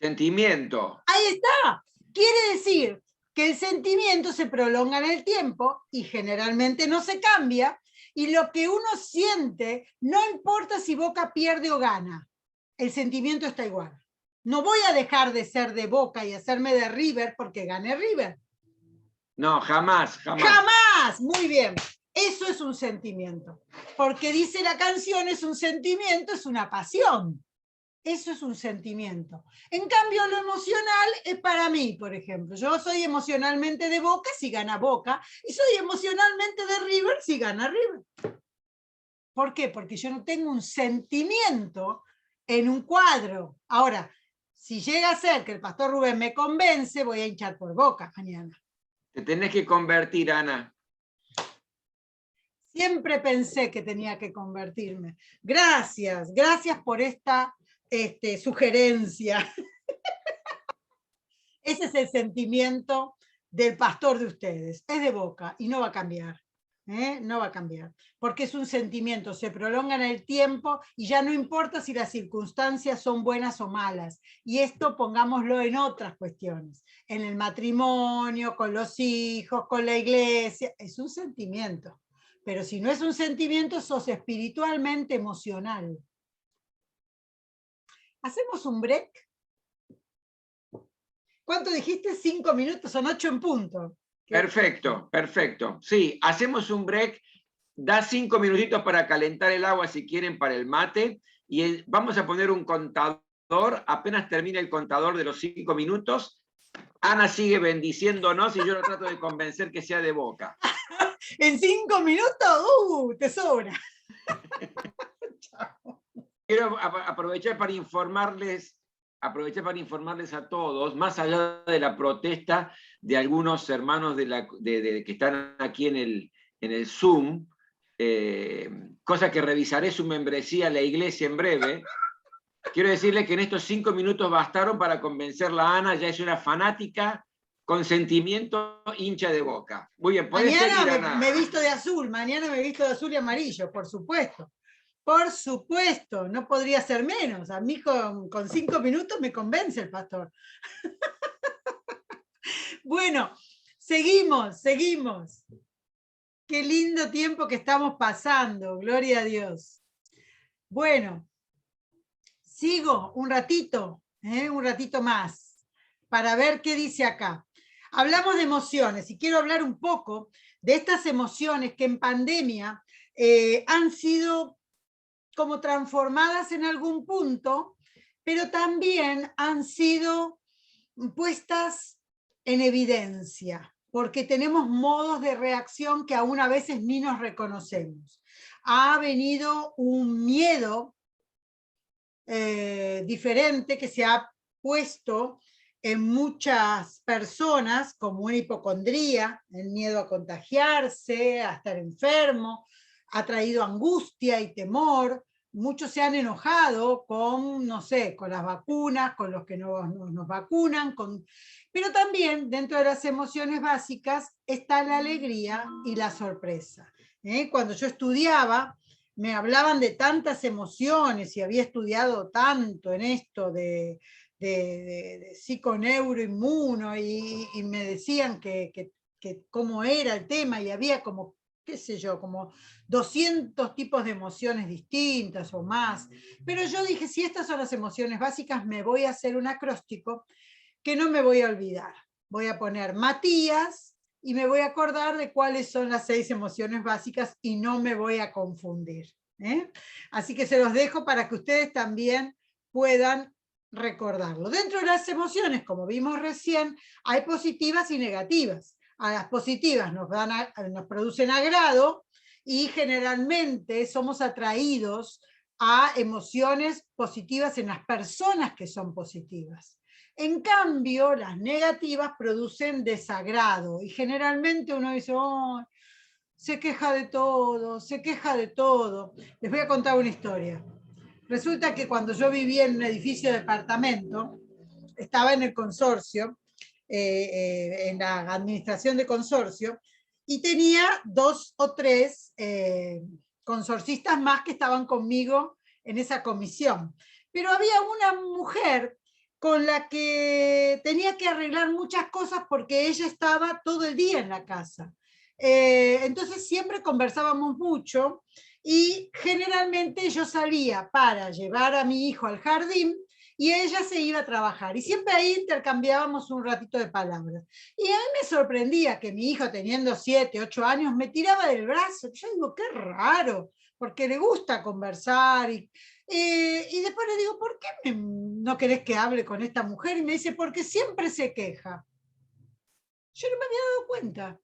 sentimiento. Ahí está. Quiere decir que el sentimiento se prolonga en el tiempo y generalmente no se cambia, Y lo que uno siente, no importa si Boca pierde o gana, el sentimiento está igual. No voy a dejar de ser de Boca y hacerme de River porque gane River. No, jamás, jamás. ¡Jamás! Muy bien. Eso es un sentimiento. Porque dice la canción, es un sentimiento, es una pasión. Eso es un sentimiento. En cambio, lo emocional es para mí, por ejemplo. Yo soy emocionalmente de Boca si gana Boca, y soy emocionalmente de River si gana River. ¿Por qué? Porque yo no tengo un sentimiento en un cuadro. Ahora, si llega a ser que el pastor Rubén me convence, voy a hinchar por Boca mañana. Te tenés que convertir, Ana. Siempre pensé que tenía que convertirme. Gracias, gracias por esta sugerencia. Ese es el sentimiento del pastor de ustedes. Es de Boca y no va a cambiar. No va a cambiar. Porque es un sentimiento, se prolonga en el tiempo y ya no importa si las circunstancias son buenas o malas. Y esto pongámoslo en otras cuestiones. En el matrimonio, con los hijos, con la iglesia. Es un sentimiento. Pero si no es un sentimiento, sos espiritualmente emocional. ¿Hacemos un break? ¿Cuánto dijiste? 5 minutos, son 8 en punto. Perfecto, perfecto. Sí, hacemos un break. Da 5 minutitos para calentar el agua si quieren para el mate. Y vamos a poner un contador. Apenas termine el contador de los 5 minutos, Ana sigue bendiciéndonos y yo lo trato de convencer que sea de Boca. ¿En 5 minutos? Te sobra. Quiero aprovechar para informarles a todos, más allá de la protesta de algunos hermanos que están aquí en el Zoom, cosa que revisaré su membresía a la iglesia en breve. Quiero decirles que en estos 5 minutos bastaron para convencerla a Ana, ya es una fanática con sentimiento hincha de Boca. Muy bien, ¿podés seguir, Ana? Mañana me visto de azul, mañana me visto de azul y amarillo, por supuesto. Por supuesto, no podría ser menos. A mí con 5 minutos me convence el pastor. Bueno, seguimos. Qué lindo tiempo que estamos pasando, gloria a Dios. Bueno, sigo un ratito más, para ver qué dice acá. Hablamos de emociones y quiero hablar un poco de estas emociones que en pandemia han sido como transformadas en algún punto, pero también han sido puestas en evidencia, porque tenemos modos de reacción que aún a veces ni nos reconocemos. Ha venido un miedo diferente que se ha puesto en muchas personas, como una hipocondría, el miedo a contagiarse, a estar enfermo, ha traído angustia y temor. Muchos se han enojado con, no sé, con las vacunas, con los que no nos vacunan, pero también dentro de las emociones básicas está la alegría y la sorpresa. Cuando yo estudiaba, me hablaban de tantas emociones y había estudiado tanto en esto de psiconeuroinmuno y me decían que cómo era el tema y había como, qué sé yo, como 200 tipos de emociones distintas o más. Pero yo dije, si estas son las emociones básicas, me voy a hacer un acróstico que no me voy a olvidar. Voy a poner Matías y me voy a acordar de cuáles son las 6 emociones básicas y no me voy a confundir. Así que se los dejo para que ustedes también puedan recordarlo. Dentro de las emociones, como vimos recién, hay positivas y negativas. A las positivas nos producen agrado y generalmente somos atraídos a emociones positivas en las personas que son positivas. En cambio, las negativas producen desagrado y generalmente uno dice, oh, se queja de todo, se queja de todo. Les voy a contar una historia. Resulta que cuando yo vivía en un edificio de departamento, estaba en el consorcio, en la administración de consorcio, y tenía 2 o 3 consorcistas más que estaban conmigo en esa comisión. Pero había una mujer con la que tenía que arreglar muchas cosas porque ella estaba todo el día en la casa. Entonces siempre conversábamos mucho y generalmente yo salía para llevar a mi hijo al jardín y ella se iba a trabajar. Y siempre ahí intercambiábamos un ratito de palabras. Y a mí me sorprendía que mi hijo, teniendo 7, 8 años, me tiraba del brazo. Yo digo, qué raro, porque le gusta conversar. Y después le digo, ¿por qué no querés que hable con esta mujer? Y me dice, porque siempre se queja. Yo no me había dado cuenta.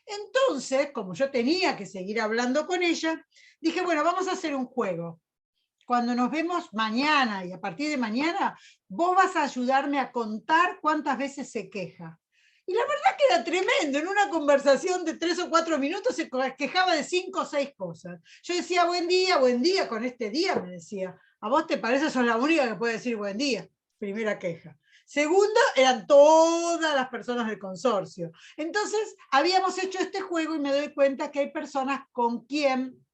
Entonces, como yo tenía que seguir hablando con ella, dije, bueno, vamos a hacer un juego. Cuando nos vemos mañana y a partir de mañana, vos vas a ayudarme a contar cuántas veces se queja. Y la verdad que era tremendo, en una conversación de 3 o 4 minutos se quejaba de 5 o 6 cosas. Yo decía, buen día, con este día, me decía. ¿A vos te parece sos la única que puede decir buen día? Primera queja. Segunda, eran todas las personas del consorcio. Entonces, habíamos hecho este juego y me doy cuenta que hay personas con quien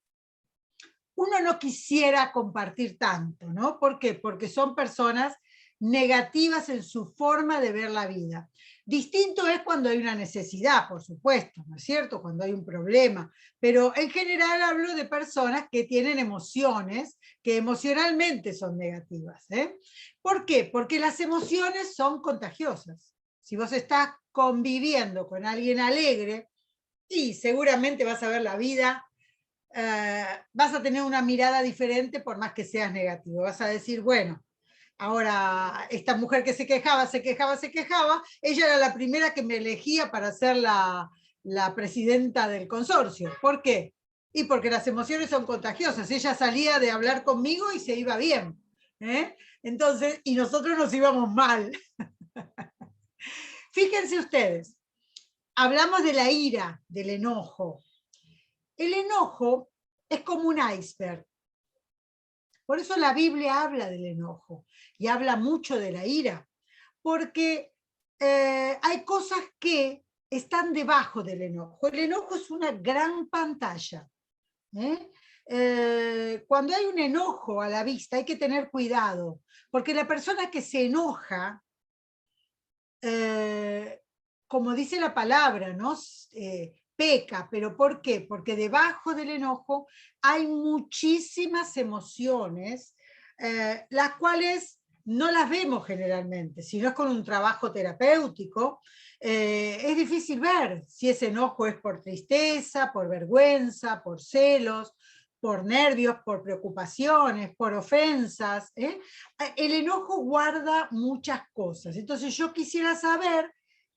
uno no quisiera compartir tanto, ¿no? ¿Por qué? Porque son personas negativas en su forma de ver la vida. Distinto es cuando hay una necesidad, por supuesto, ¿no es cierto? Cuando hay un problema, pero en general hablo de personas que tienen emociones, que emocionalmente son negativas, ¿eh? ¿Por qué? Porque las emociones son contagiosas. Si vos estás conviviendo con alguien alegre, y seguramente vas a ver la vida, vas a tener una mirada diferente por más que seas negativo. Vas a decir, bueno, ahora esta mujer que se quejaba, ella era la primera que me elegía para ser la presidenta del consorcio. ¿Por qué? Y porque las emociones son contagiosas. Ella salía de hablar conmigo y se iba bien, ¿eh? Entonces, y nosotros nos íbamos mal. Fíjense ustedes, hablamos de la ira, del enojo. El enojo es como un iceberg. Por eso la Biblia habla del enojo y habla mucho de la ira, porque hay cosas que están debajo del enojo. El enojo es una gran pantalla, ¿eh? Cuando hay un enojo a la vista hay que tener cuidado, porque la persona que se enoja, como dice la palabra, ¿no? Peca, pero ¿por qué? Porque debajo del enojo hay muchísimas emociones, las cuales no las vemos generalmente, si no es con un trabajo terapéutico, es difícil ver si ese enojo es por tristeza, por vergüenza, por celos, por nervios, por preocupaciones, por ofensas, ¿eh? El enojo guarda muchas cosas, entonces yo quisiera saber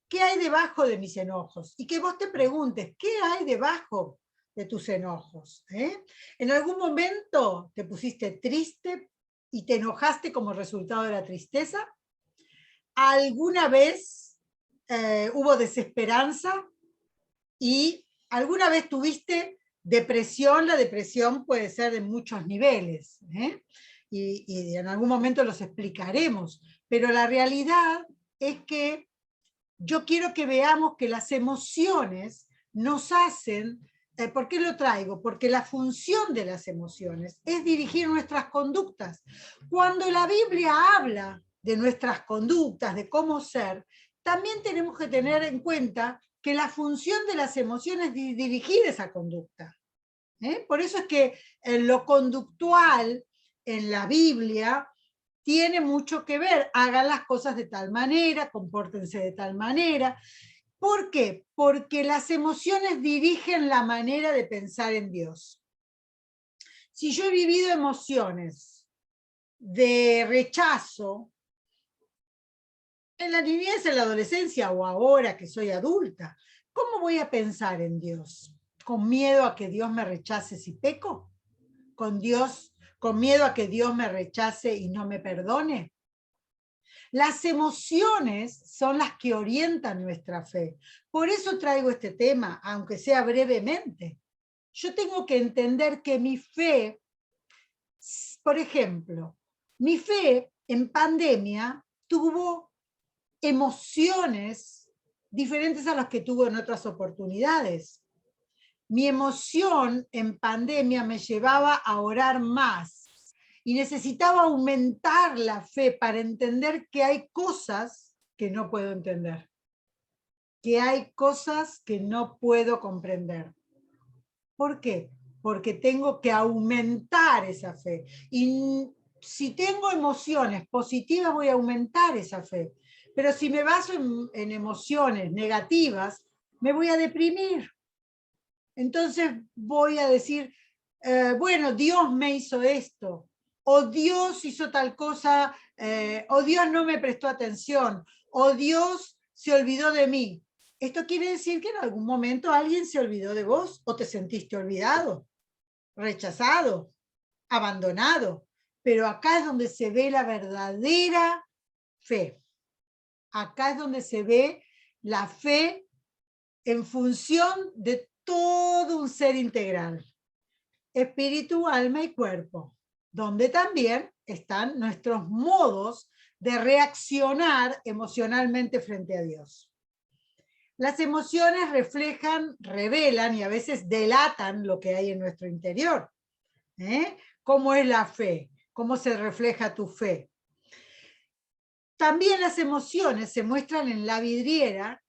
¿qué hay debajo de mis enojos? Y que vos te preguntes, ¿qué hay debajo de tus enojos? ¿En algún momento te pusiste triste y te enojaste como resultado de la tristeza? ¿Alguna vez hubo desesperanza? ¿Y alguna vez tuviste depresión? La depresión puede ser de muchos niveles, y en algún momento los explicaremos, pero la realidad es que yo quiero que veamos que las emociones nos hacen, ¿por qué lo traigo? Porque la función de las emociones es dirigir nuestras conductas. Cuando la Biblia habla de nuestras conductas, de cómo ser, también tenemos que tener en cuenta que la función de las emociones es dirigir esa conducta. Por eso es que lo conductual en la Biblia tiene mucho que ver, hagan las cosas de tal manera, compórtense de tal manera. ¿Por qué? Porque las emociones dirigen la manera de pensar en Dios. Si yo he vivido emociones de rechazo, en la niñez, en la adolescencia o ahora que soy adulta, ¿cómo voy a pensar en Dios? ¿Con miedo a que Dios me rechace si peco? ¿Con miedo a que Dios me rechace y no me perdone? Las emociones son las que orientan nuestra fe. Por eso traigo este tema, aunque sea brevemente. Yo tengo que entender que mi fe, por ejemplo, mi fe en pandemia tuvo emociones diferentes a las que tuvo en otras oportunidades. Mi emoción en pandemia me llevaba a orar más y necesitaba aumentar la fe para entender que hay cosas que no puedo entender. que hay cosas que no puedo comprender. ¿Por qué? Porque tengo que aumentar esa fe. Y si tengo emociones positivas, voy a aumentar esa fe. Pero si me baso en emociones negativas, me voy a deprimir. Entonces voy a decir, bueno, Dios me hizo esto, o Dios hizo tal cosa, o Dios no me prestó atención, o Dios se olvidó de mí. Esto quiere decir que en algún momento alguien se olvidó de vos, o te sentiste olvidado, rechazado, abandonado. Pero acá es donde se ve la verdadera fe. Acá es donde se ve la fe en función de todo un ser integral, espíritu, alma y cuerpo, donde también están nuestros modos de reaccionar emocionalmente frente a Dios. Las emociones reflejan, revelan y a veces delatan lo que hay en nuestro interior. ¿Cómo es la fe? ¿Cómo se refleja tu fe? También las emociones se muestran en la vidriera,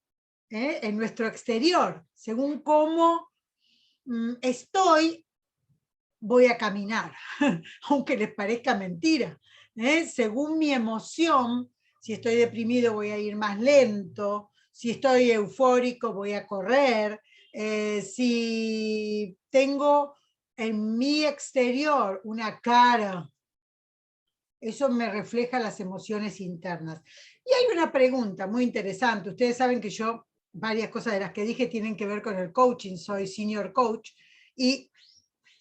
en nuestro exterior. Según cómo estoy, voy a caminar, aunque les parezca mentira. Según mi emoción, si estoy deprimido voy a ir más lento, si estoy eufórico voy a correr, si tengo en mi exterior una cara, eso me refleja las emociones internas. Y hay una pregunta muy interesante. Ustedes saben que yo, varias cosas de las que dije tienen que ver con el coaching, soy senior coach, y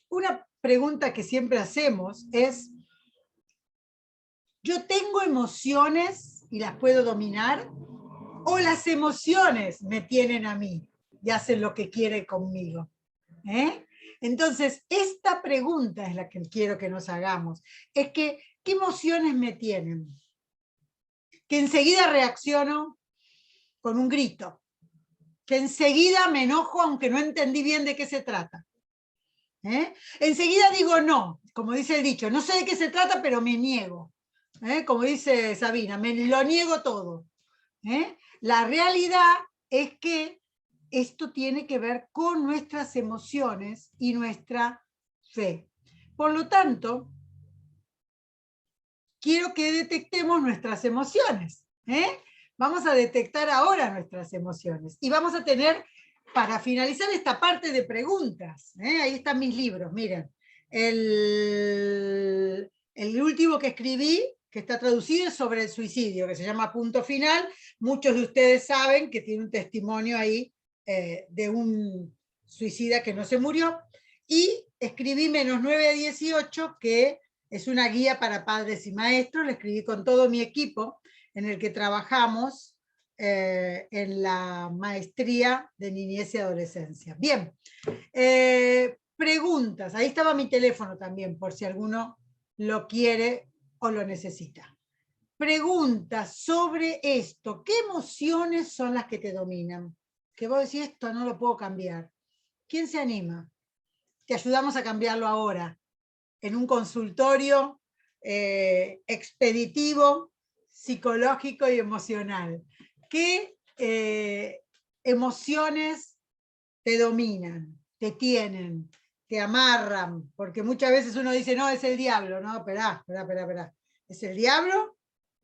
una pregunta que siempre hacemos es, ¿yo tengo emociones y las puedo dominar? ¿O las emociones me tienen a mí y hacen lo que quieren conmigo? Entonces, esta pregunta es la que quiero que nos hagamos. Es que, ¿qué emociones me tienen? Que enseguida reacciono con un grito. Que enseguida me enojo aunque no entendí bien de qué se trata. Enseguida digo no, como dice el dicho, no sé de qué se trata, pero me niego. Como dice Sabina, me lo niego todo. La realidad es que esto tiene que ver con nuestras emociones y nuestra fe. Por lo tanto, quiero que detectemos nuestras emociones. Vamos a detectar ahora nuestras emociones. Y vamos a tener, para finalizar esta parte de preguntas, ahí están mis libros, miren. El último que escribí, que está traducido, es sobre el suicidio, que se llama Punto Final. Muchos de ustedes saben que tiene un testimonio ahí de un suicida que no se murió. Y escribí Menos 9 a 18, que es una guía para padres y maestros. La escribí con todo mi equipo, en el que trabajamos en la maestría de niñez y adolescencia. Bien, preguntas. Ahí estaba mi teléfono también, por si alguno lo quiere o lo necesita. Preguntas sobre esto. ¿Qué emociones son las que te dominan? Que vos decís, esto no lo puedo cambiar. ¿Quién se anima? Te ayudamos a cambiarlo ahora, en un consultorio expeditivo, psicológico y emocional. ¿Qué emociones te dominan, te tienen, te amarran? Porque muchas veces uno dice, no, es el diablo. No, esperá. ¿Es el diablo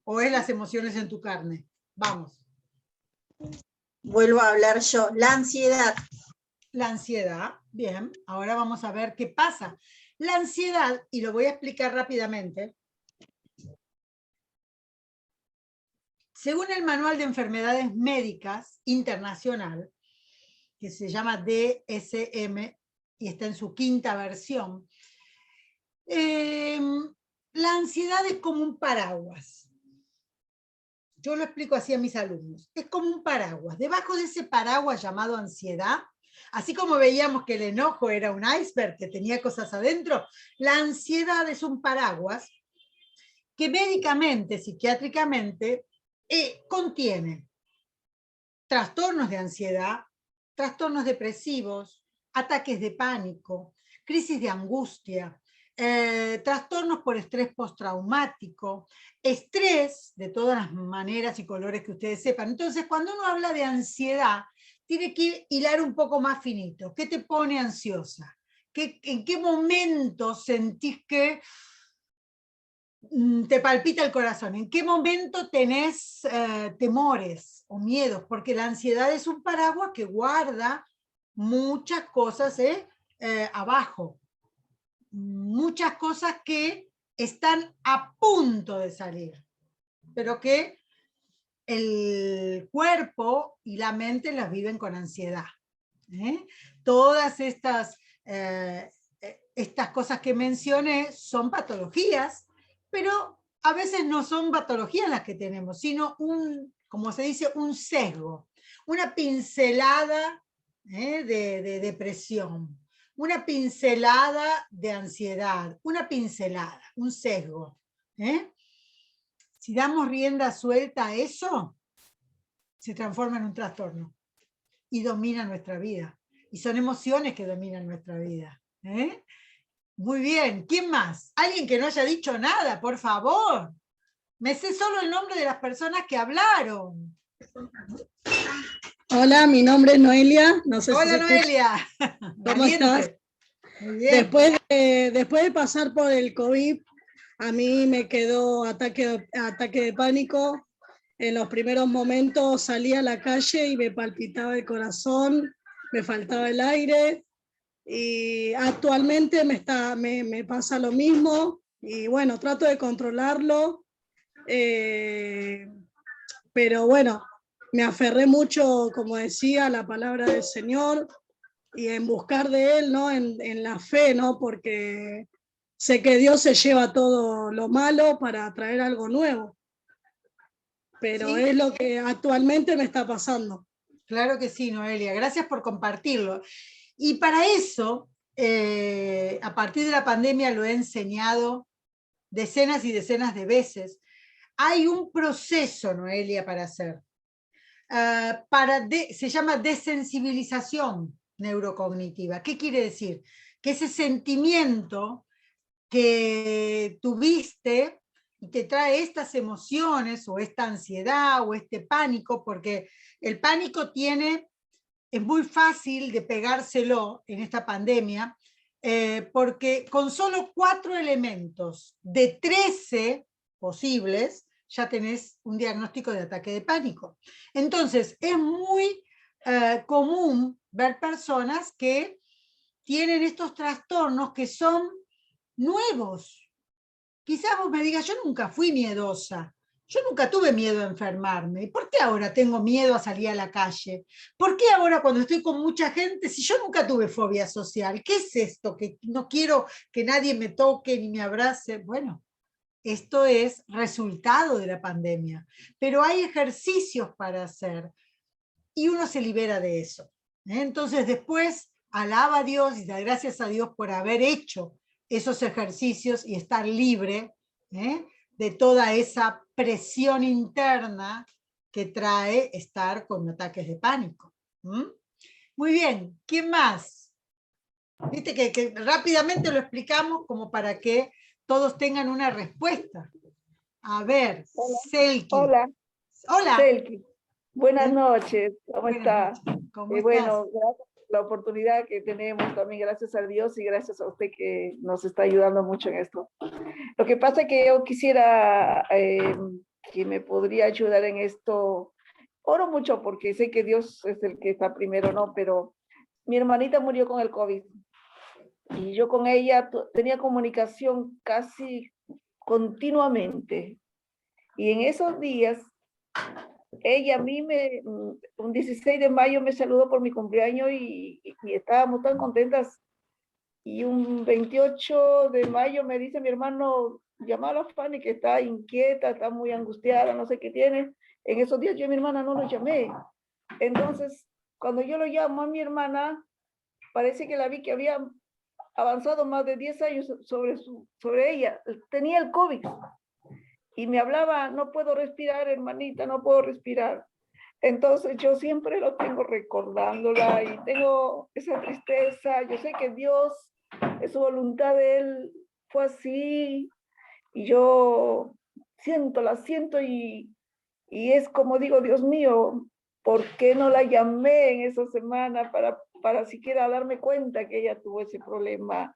o es las emociones en tu carne? Vamos. Vuelvo a hablar yo. La ansiedad. La ansiedad, bien. Ahora vamos a ver qué pasa. La ansiedad, y lo voy a explicar rápidamente, según el Manual de Enfermedades Médicas Internacional, que se llama DSM, y está en su 5ª versión, la ansiedad es como un paraguas. Yo lo explico así a mis alumnos. Es como un paraguas. Debajo de ese paraguas llamado ansiedad, así como veíamos que el enojo era un iceberg que tenía cosas adentro, la ansiedad es un paraguas que médicamente, psiquiátricamente, contiene trastornos de ansiedad, trastornos depresivos, ataques de pánico, crisis de angustia, trastornos por estrés postraumático, estrés de todas las maneras y colores que ustedes sepan. Entonces, cuando uno habla de ansiedad, tiene que hilar un poco más finito. ¿Qué te pone ansiosa? ¿En qué momento sentís que te palpita el corazón? ¿En qué momento tenés temores o miedos? Porque la ansiedad es un paraguas que guarda muchas cosas abajo. Muchas cosas que están a punto de salir, pero que el cuerpo y la mente las viven con ansiedad. Todas estas cosas que mencioné son patologías, pero a veces no son patologías las que tenemos, sino como se dice, un sesgo, una pincelada de depresión, una pincelada de ansiedad, una pincelada, un sesgo. Si damos rienda suelta a eso, se transforma en un trastorno y domina nuestra vida. Y son emociones que dominan nuestra vida. Muy bien, ¿quién más? Alguien que no haya dicho nada, por favor. Me sé solo el nombre de las personas que hablaron. Hola, mi nombre es Noelia. No sé Hola, si Noelia. ¿Cómo estás? Muy bien. Después de pasar por el COVID, a mí me quedó ataque de pánico. En los primeros momentos salí a la calle y me palpitaba el corazón, me faltaba el aire. Y actualmente me pasa lo mismo. Y bueno, trato de controlarlo. Pero bueno, me aferré mucho, como decía, a la palabra del Señor y en buscar de Él, ¿no? En la fe, ¿no? Porque sé que Dios se lleva todo lo malo para traer algo nuevo. Pero ¿Sí? Es lo que actualmente me está pasando. Claro que sí, Noelia. Gracias por compartirlo. Y para eso, a partir de la pandemia lo he enseñado decenas y decenas de veces. Hay un proceso, Noelia, para hacer. Se llama desensibilización neurocognitiva. ¿Qué quiere decir? Que ese sentimiento que tuviste y te trae estas emociones o esta ansiedad o este pánico, porque el pánico es muy fácil de pegárselo en esta pandemia, porque con solo 4 elementos de 13 posibles, ya tenés un diagnóstico de ataque de pánico. Entonces, es muy común ver personas que tienen estos trastornos que son nuevos. Quizás vos me digas, yo nunca fui miedosa, yo nunca tuve miedo a enfermarme. ¿Por qué ahora tengo miedo a salir a la calle? ¿Por qué ahora cuando estoy con mucha gente, si yo nunca tuve fobia social? ¿Qué es esto? Que no quiero que nadie me toque ni me abrace. Bueno, esto es resultado de la pandemia. Pero hay ejercicios para hacer y uno se libera de eso. Entonces después alaba a Dios y da gracias a Dios por haber hecho esos ejercicios y estar libre de toda esa presión interna que trae estar con ataques de pánico. Muy bien, ¿quién más? Viste que rápidamente lo explicamos como para que todos tengan una respuesta. A ver, Selki. Hola. Hola. Selki. Buenas noches, ¿cómo está? ¿Cómo estás? Bueno, gracias por la oportunidad que tenemos también, gracias a Dios y gracias a usted que nos está ayudando mucho en esto. Lo que pasa es que yo quisiera que me podría ayudar en esto. Oro mucho porque sé que Dios es el que está primero, ¿no? Pero mi hermanita murió con el COVID y yo con ella tenía comunicación casi continuamente. Y en esos días ella a mí un 16 de mayo me saludó por mi cumpleaños y estábamos tan contentas. Y un 28 de mayo me dice mi hermano, llama a la Fanny que está inquieta, está muy angustiada, no sé qué tiene. En esos días yo a mi hermana no lo llamé. Entonces, cuando yo lo llamo a mi hermana, parece que la vi que había avanzado más de 10 años sobre ella. Tenía el COVID. Y me hablaba, no puedo respirar, hermanita, no puedo respirar. Entonces yo siempre lo tengo recordándola y tengo esa tristeza. Yo sé que Dios, es su voluntad de Él, fue así, y yo la siento y es como digo, Dios mío, ¿por qué no la llamé en esa semana para siquiera darme cuenta que ella tuvo ese problema?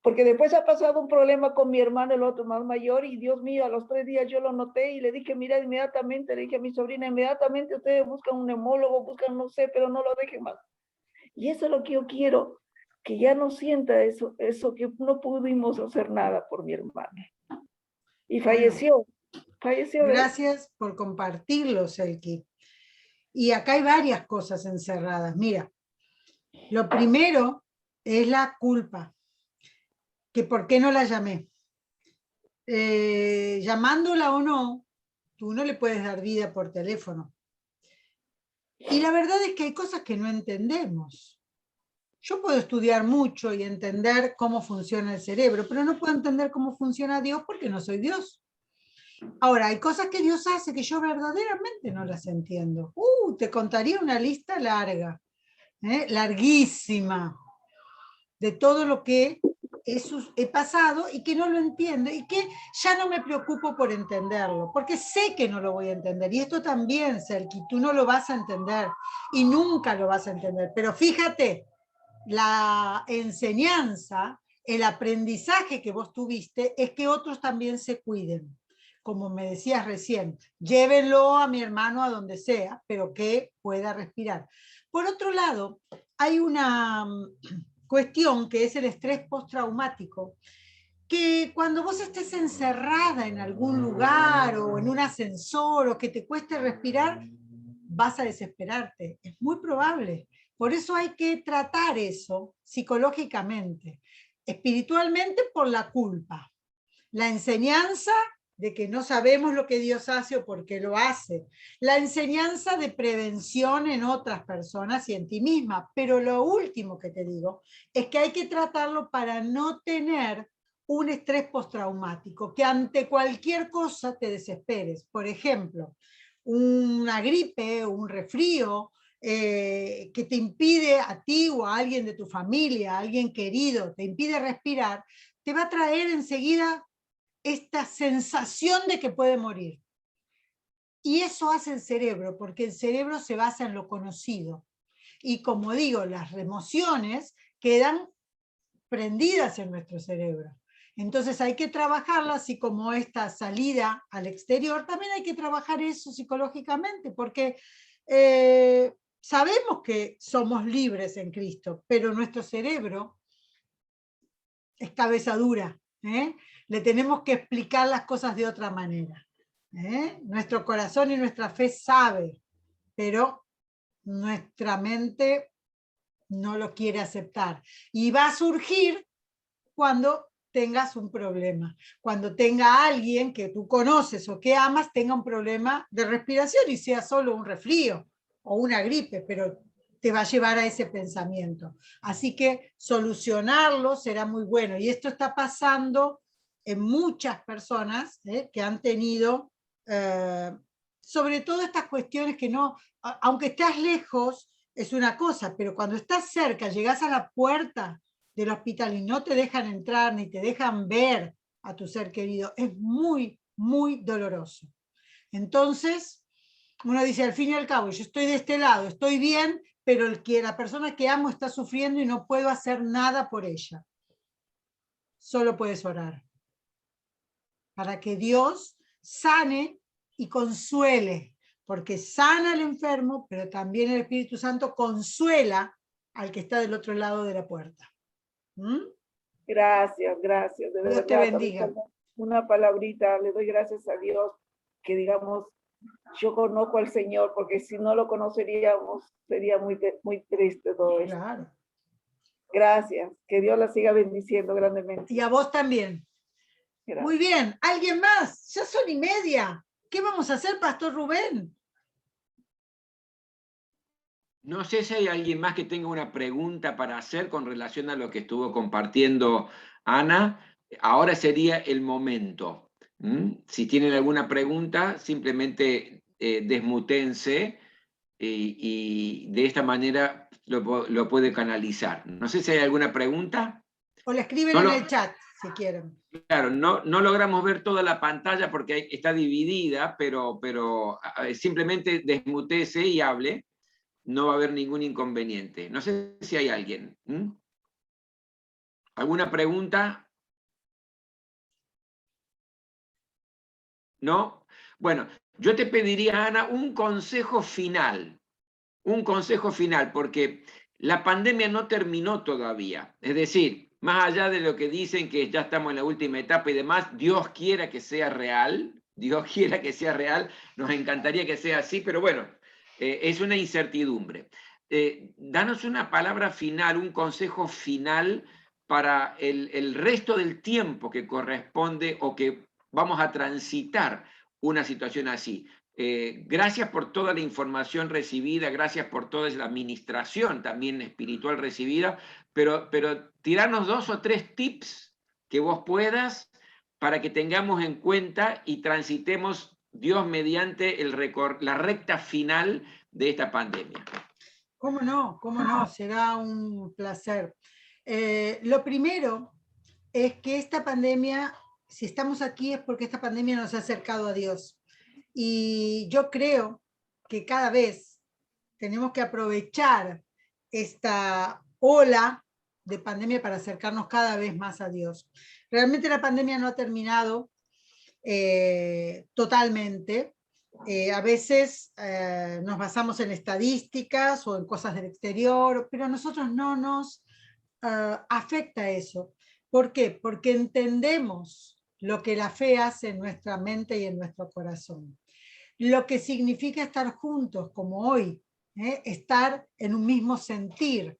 Porque después ha pasado un problema con mi hermano, el otro más mayor, y Dios mío, a los 3 días yo lo noté y le dije, mira, inmediatamente, le dije a mi sobrina, inmediatamente ustedes buscan un neumólogo, buscan no sé, pero no lo dejen más. Y eso es lo que yo quiero, que ya no sienta eso que no pudimos hacer nada por mi hermana. Y falleció, falleció. Gracias por compartirlo, Selki. Y acá hay varias cosas encerradas. Mira, lo primero es la culpa. Que por qué no la llamé. Llamándola o no, tú no le puedes dar vida por teléfono. Y la verdad es que hay cosas que no entendemos. Yo puedo estudiar mucho y entender cómo funciona el cerebro, pero no puedo entender cómo funciona Dios porque no soy Dios. Ahora, hay cosas que Dios hace que yo verdaderamente no las entiendo. Te contaría una lista larga, larguísima, de todo lo que he pasado y que no lo entiendo y que ya no me preocupo por entenderlo, porque sé que no lo voy a entender. Y esto también, Selki, tú no lo vas a entender y nunca lo vas a entender. Pero fíjate, la enseñanza, el aprendizaje que vos tuviste es que otros también se cuiden. Como me decías recién, llévenlo a mi hermano a donde sea, pero que pueda respirar. Por otro lado, hay una cuestión que es el estrés postraumático, que cuando vos estés encerrada en algún lugar o en un ascensor o que te cueste respirar, vas a desesperarte. Es muy probable. Por eso hay que tratar eso psicológicamente, espiritualmente por la culpa. La enseñanza de que no sabemos lo que Dios hace o por qué lo hace. La enseñanza de prevención en otras personas y en ti misma. Pero lo último que te digo es que hay que tratarlo para no tener un estrés postraumático, que ante cualquier cosa te desesperes. Por ejemplo, una gripe, un resfrío, que te impide a ti o a alguien de tu familia, a alguien querido, te impide respirar, te va a traer enseguida esta sensación de que puede morir. Y eso hace el cerebro, porque el cerebro se basa en lo conocido. Y como digo, las emociones quedan prendidas en nuestro cerebro. Entonces hay que trabajarlas, así como esta salida al exterior, también hay que trabajar eso psicológicamente, porque sabemos que somos libres en Cristo, pero nuestro cerebro es cabeza dura, le tenemos que explicar las cosas de otra manera. Nuestro corazón y nuestra fe sabe, pero nuestra mente no lo quiere aceptar. Y va a surgir cuando tengas un problema, cuando tenga alguien que tú conoces o que amas, tenga un problema de respiración y sea solo un resfrío o una gripe, pero te va a llevar a ese pensamiento. Así que solucionarlo será muy bueno. Y esto está pasando en muchas personas que han tenido, sobre todo estas cuestiones que no, aunque estás lejos, es una cosa, pero cuando estás cerca, llegás a la puerta del hospital y no te dejan entrar ni te dejan ver a tu ser querido, es muy, muy doloroso. Entonces, uno dice, al fin y al cabo, yo estoy de este lado, estoy bien, pero la persona que amo está sufriendo y no puedo hacer nada por ella. Solo puedes orar para que Dios sane y consuele, porque sana al enfermo, pero también el Espíritu Santo consuela al que está del otro lado de la puerta. Gracias, gracias. De Dios verdad, te bendiga. una palabrita, le doy gracias a Dios que digamos, yo conozco al Señor, porque si no lo conoceríamos, sería muy, muy triste todo esto. Claro. Gracias, que Dios la siga bendiciendo grandemente. Y a vos también. Gracias. Muy bien, ¿alguien más? Ya son 1:30. ¿Qué vamos a hacer, Pastor Rubén? No sé si hay alguien más que tenga una pregunta para hacer con relación a lo que estuvo compartiendo Ana. Ahora sería el momento. Si tienen alguna pregunta, simplemente desmutense y de esta manera lo puede canalizar. No sé si hay alguna pregunta. O le escriben en el chat. si quieren. Claro, no logramos ver toda la pantalla porque está dividida, pero simplemente desmutece y hable, no va a haber ningún inconveniente. No sé si hay alguien. ¿Alguna pregunta? ¿No? Bueno, yo te pediría, Ana, un consejo final, porque la pandemia no terminó todavía. Es decir, más allá de lo que dicen que ya estamos en la última etapa y demás, Dios quiera que sea real, nos encantaría que sea así, pero bueno, es una incertidumbre. Danos una palabra final, un consejo final para el resto del tiempo que corresponde o que vamos a transitar una situación así. Gracias por toda la información recibida, gracias por toda la administración también espiritual recibida, pero tirarnos 2 o 3 tips que vos puedas para que tengamos en cuenta y transitemos, Dios mediante, la recta final de esta pandemia. ¿Cómo no? Será un placer. Lo primero es que esta pandemia, si estamos aquí es porque esta pandemia nos ha acercado a Dios. Y yo creo que cada vez tenemos que aprovechar esta ola de pandemia para acercarnos cada vez más a Dios. Realmente la pandemia no ha terminado totalmente. A veces nos basamos en estadísticas o en cosas del exterior, pero a nosotros no nos afecta eso. ¿Por qué? Porque entendemos lo que la fe hace en nuestra mente y en nuestro corazón. Lo que significa estar juntos, como hoy, estar en un mismo sentir,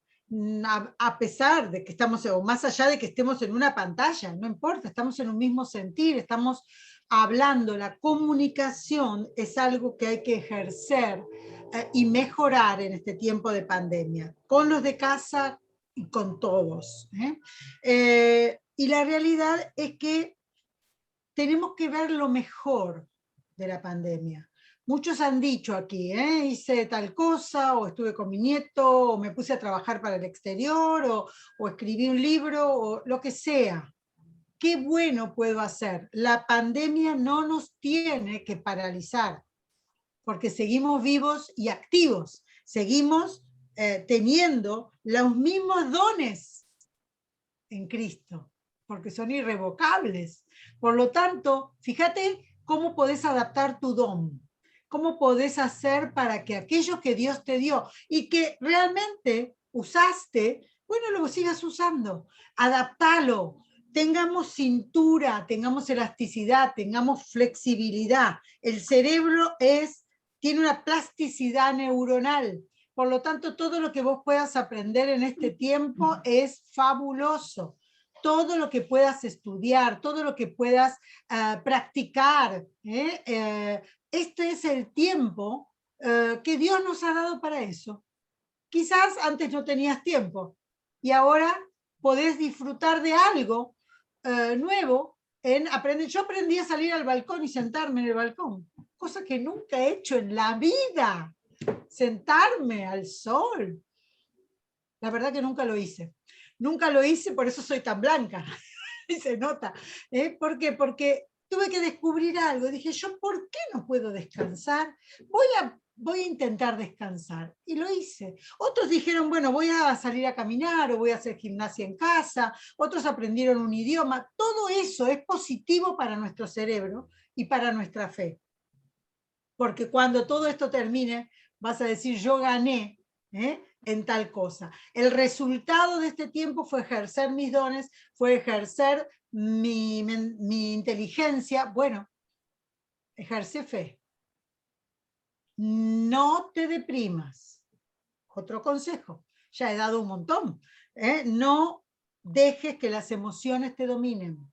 a pesar de que estamos, o más allá de que estemos en una pantalla, no importa, estamos en un mismo sentir, estamos hablando, la comunicación es algo que hay que ejercer y mejorar en este tiempo de pandemia, con los de casa y con todos. Y la realidad es que tenemos que ver lo mejor de la pandemia. Muchos han dicho aquí, hice tal cosa, o estuve con mi nieto, o me puse a trabajar para el exterior, o escribí un libro, o lo que sea. ¿Qué bueno puedo hacer? La pandemia no nos tiene que paralizar, porque seguimos vivos y activos, seguimos teniendo los mismos dones en Cristo, porque son irrevocables. Por lo tanto, fíjate cómo podés adaptar tu don, cómo podés hacer para que aquello que Dios te dio y que realmente usaste, bueno, lo sigas usando, adaptalo, tengamos cintura, tengamos elasticidad, tengamos flexibilidad. El cerebro tiene una plasticidad neuronal. Por lo tanto, todo lo que vos puedas aprender en este tiempo es fabuloso. Todo lo que puedas estudiar, todo lo que puedas practicar. Este es el tiempo que Dios nos ha dado para eso. Quizás antes no tenías tiempo y ahora podés disfrutar de algo nuevo. Yo aprendí a salir al balcón y sentarme en el balcón, cosa que nunca he hecho en la vida. Sentarme al sol. La verdad que nunca lo hice. Nunca lo hice, por eso soy tan blanca. Y se nota. ¿Por qué? Porque tuve que descubrir algo. Dije, ¿yo por qué no puedo descansar? Voy a intentar descansar. Y lo hice. Otros dijeron, bueno, voy a salir a caminar o voy a hacer gimnasia en casa. Otros aprendieron un idioma. Todo eso es positivo para nuestro cerebro y para nuestra fe. Porque cuando todo esto termine, vas a decir, yo gané en tal cosa. El resultado de este tiempo fue ejercer mis dones, fue ejercer mi inteligencia. Bueno, ejerce fe. No te deprimas. Otro consejo, ya he dado un montón. No dejes que las emociones te dominen.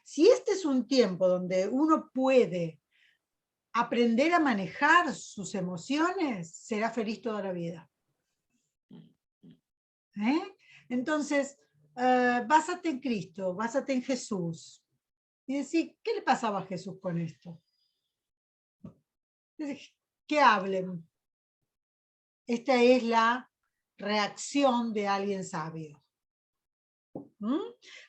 Si este es un tiempo donde uno puede aprender a manejar sus emociones, será feliz toda la vida. Entonces, básate en Cristo, básate en Jesús. Y decir, ¿qué le pasaba a Jesús con esto? Que hablen. Esta es la reacción de alguien sabio.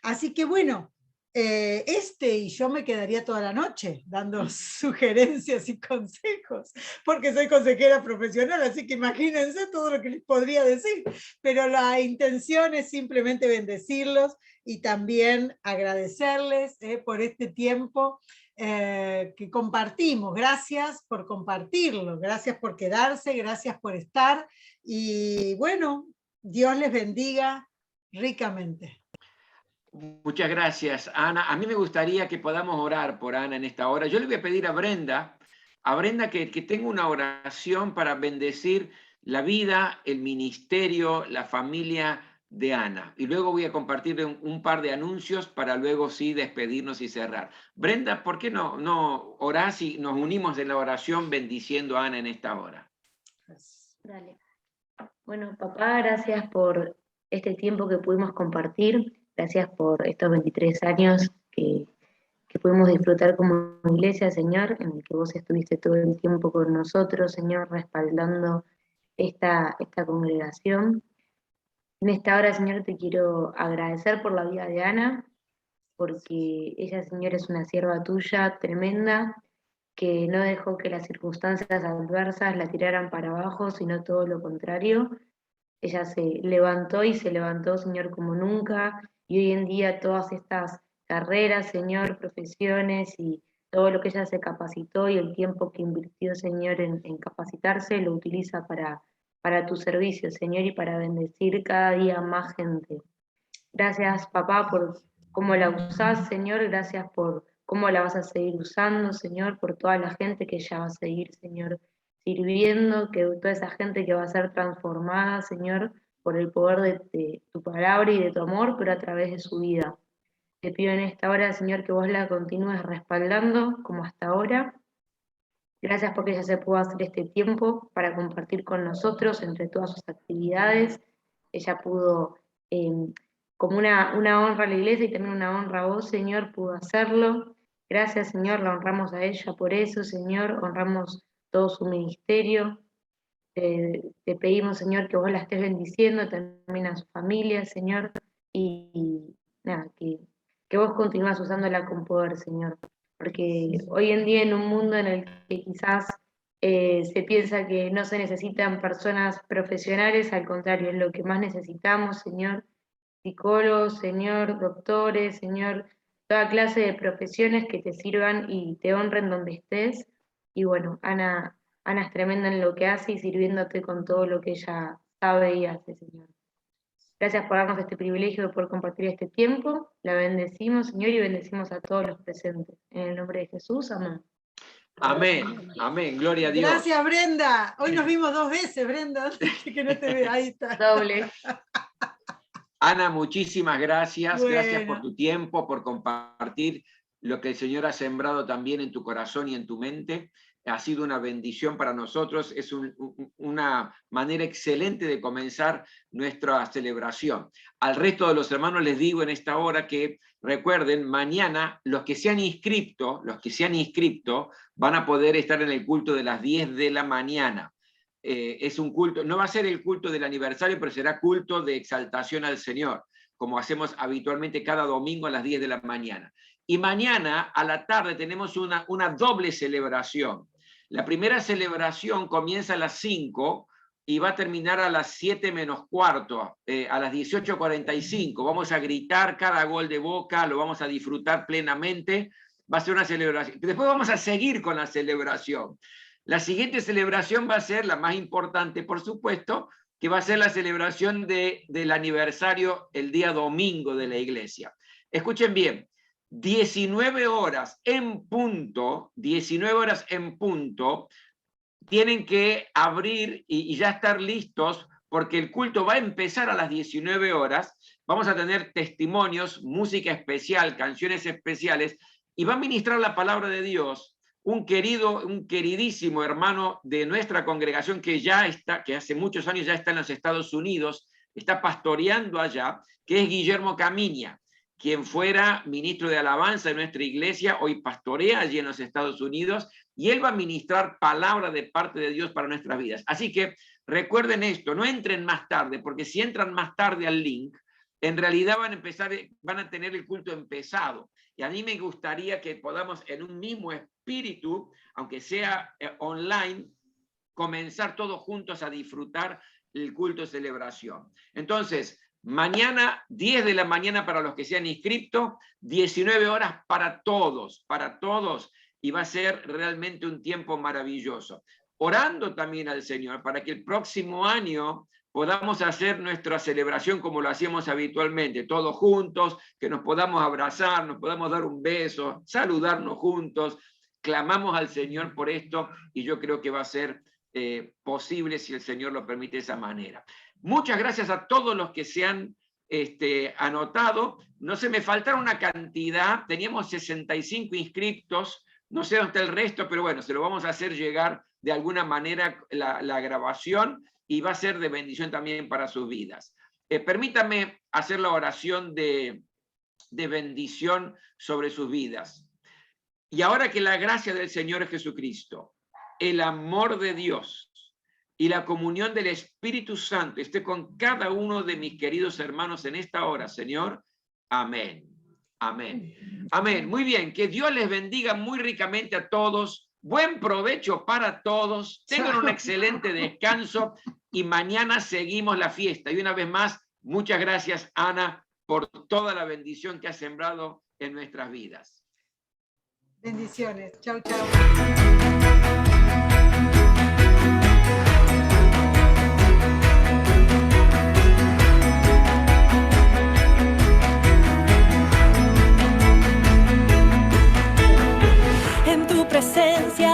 Así que bueno, y yo me quedaría toda la noche dando sugerencias y consejos, porque soy consejera profesional, así que imagínense todo lo que les podría decir, pero la intención es simplemente bendecirlos y también agradecerles por este tiempo que compartimos. Gracias por compartirlo, gracias por quedarse, gracias por estar, y bueno, Dios les bendiga ricamente. Muchas gracias, Ana. A mí me gustaría que podamos orar por Ana en esta hora. Yo le voy a pedir a Brenda que tenga una oración para bendecir la vida, el ministerio, la familia de Ana. Y luego voy a compartir un par de anuncios para luego sí despedirnos y cerrar. Brenda, ¿por qué no orás y nos unimos en la oración bendiciendo a Ana en esta hora? Dale. Bueno, papá, gracias por este tiempo que pudimos compartir. Gracias por estos 23 años que pudimos disfrutar como iglesia, Señor, en el que vos estuviste todo el tiempo con nosotros, Señor, respaldando esta congregación. En esta hora, Señor, te quiero agradecer por la vida de Ana, porque ella, Señor, es una sierva tuya tremenda, que no dejó que las circunstancias adversas la tiraran para abajo, sino todo lo contrario. Ella se levantó, Señor, como nunca, y hoy en día todas estas carreras, Señor, profesiones y todo lo que ella se capacitó y el tiempo que invirtió, Señor, en capacitarse, lo utiliza para tu servicio, Señor, y para bendecir cada día más gente. Gracias, papá, por cómo la usás, Señor, gracias por cómo la vas a seguir usando, Señor, por toda la gente que ella va a seguir, Señor, sirviendo, que toda esa gente que va a ser transformada, Señor, por el poder de tu palabra y de tu amor, pero a través de su vida. Te pido en esta hora, Señor, que vos la continúes respaldando como hasta ahora. Gracias porque ella se pudo hacer este tiempo para compartir con nosotros entre todas sus actividades. Ella pudo, como una honra a la iglesia y también una honra a vos, Señor, pudo hacerlo. Gracias, Señor, la honramos a ella por eso, Señor, honramos todo su ministerio. Te pedimos, Señor, que vos la estés bendiciendo, también a su familia, Señor, y nada, que vos continúas usándola con poder, Señor, porque hoy en día en un mundo en el que quizás se piensa que no se necesitan personas profesionales, al contrario, es lo que más necesitamos, Señor, psicólogos, Señor, doctores, Señor, toda clase de profesiones que te sirvan y te honren donde estés. Y bueno, Ana es tremenda en lo que hace y sirviéndote con todo lo que ella sabe y hace, Señor. Gracias por darnos este privilegio de poder compartir este tiempo. La bendecimos, Señor, y bendecimos a todos los presentes. En el nombre de Jesús, amén. Amén, amén, gloria a Dios. Gracias, Brenda. Hoy nos vimos 2 veces, Brenda, que no te veo, ahí está. Doble. Ana, muchísimas gracias. Bueno. Gracias por tu tiempo, por compartir lo que el Señor ha sembrado también en tu corazón y en tu mente. Ha sido una bendición para nosotros. Es una manera excelente de comenzar nuestra celebración. Al resto de los hermanos les digo en esta hora que recuerden, mañana los que se han inscrito van a poder estar en el culto de las 10 de la mañana. Es un culto, no va a ser el culto del aniversario, pero será culto de exaltación al Señor, como hacemos habitualmente cada domingo a las 10 de la mañana. Y mañana a la tarde tenemos una doble celebración. La primera celebración comienza a las 5 y va a terminar a las 7 menos cuarto, a las 18:45. Vamos a gritar cada gol de Boca, lo vamos a disfrutar plenamente. Va a ser una celebración. Después vamos a seguir con la celebración. La siguiente celebración va a ser la más importante, por supuesto, que va a ser la celebración del aniversario el día domingo de la iglesia. Escuchen bien, 19 horas en punto, tienen que abrir y ya estar listos, porque el culto va a empezar a las 19 horas. Vamos a tener testimonios, música especial, canciones especiales, y va a ministrar la palabra de Dios un queridísimo hermano de nuestra congregación que hace muchos años ya está en los Estados Unidos, está pastoreando allá, que es Guillermo Camiña, quien fuera ministro de alabanza de nuestra iglesia, hoy pastorea allí en los Estados Unidos, y él va a ministrar palabra de parte de Dios para nuestras vidas. Así que recuerden esto, no entren más tarde, porque si entran más tarde al link, en realidad van a tener el culto empezado. Y a mí me gustaría que podamos en un mismo espíritu, aunque sea online, comenzar todos juntos a disfrutar el culto de celebración. Entonces, mañana, 10 de la mañana para los que se han inscrito, 19 horas para todos, y va a ser realmente un tiempo maravilloso. Orando también al Señor para que el próximo año podamos hacer nuestra celebración como lo hacíamos habitualmente, todos juntos, que nos podamos abrazar, nos podamos dar un beso, saludarnos juntos. Clamamos al Señor por esto y yo creo que va a ser posible si el Señor lo permite de esa manera. Muchas gracias a todos los que se han anotado. No sé, me faltaron una cantidad, teníamos 65 inscriptos, no sé dónde está el resto, pero bueno, se lo vamos a hacer llegar de alguna manera la grabación y va a ser de bendición también para sus vidas. Permítanme hacer la oración de bendición sobre sus vidas. Y ahora que la gracia del Señor Jesucristo, el amor de Dios y la comunión del Espíritu Santo esté con cada uno de mis queridos hermanos en esta hora, Señor. Amén. Amén. Amén. Muy bien. Que Dios les bendiga muy ricamente a todos. Buen provecho para todos. Tengan un excelente descanso y mañana seguimos la fiesta. Y una vez más, muchas gracias, Ana, por toda la bendición que has sembrado en nuestras vidas. Bendiciones. Chau, chau.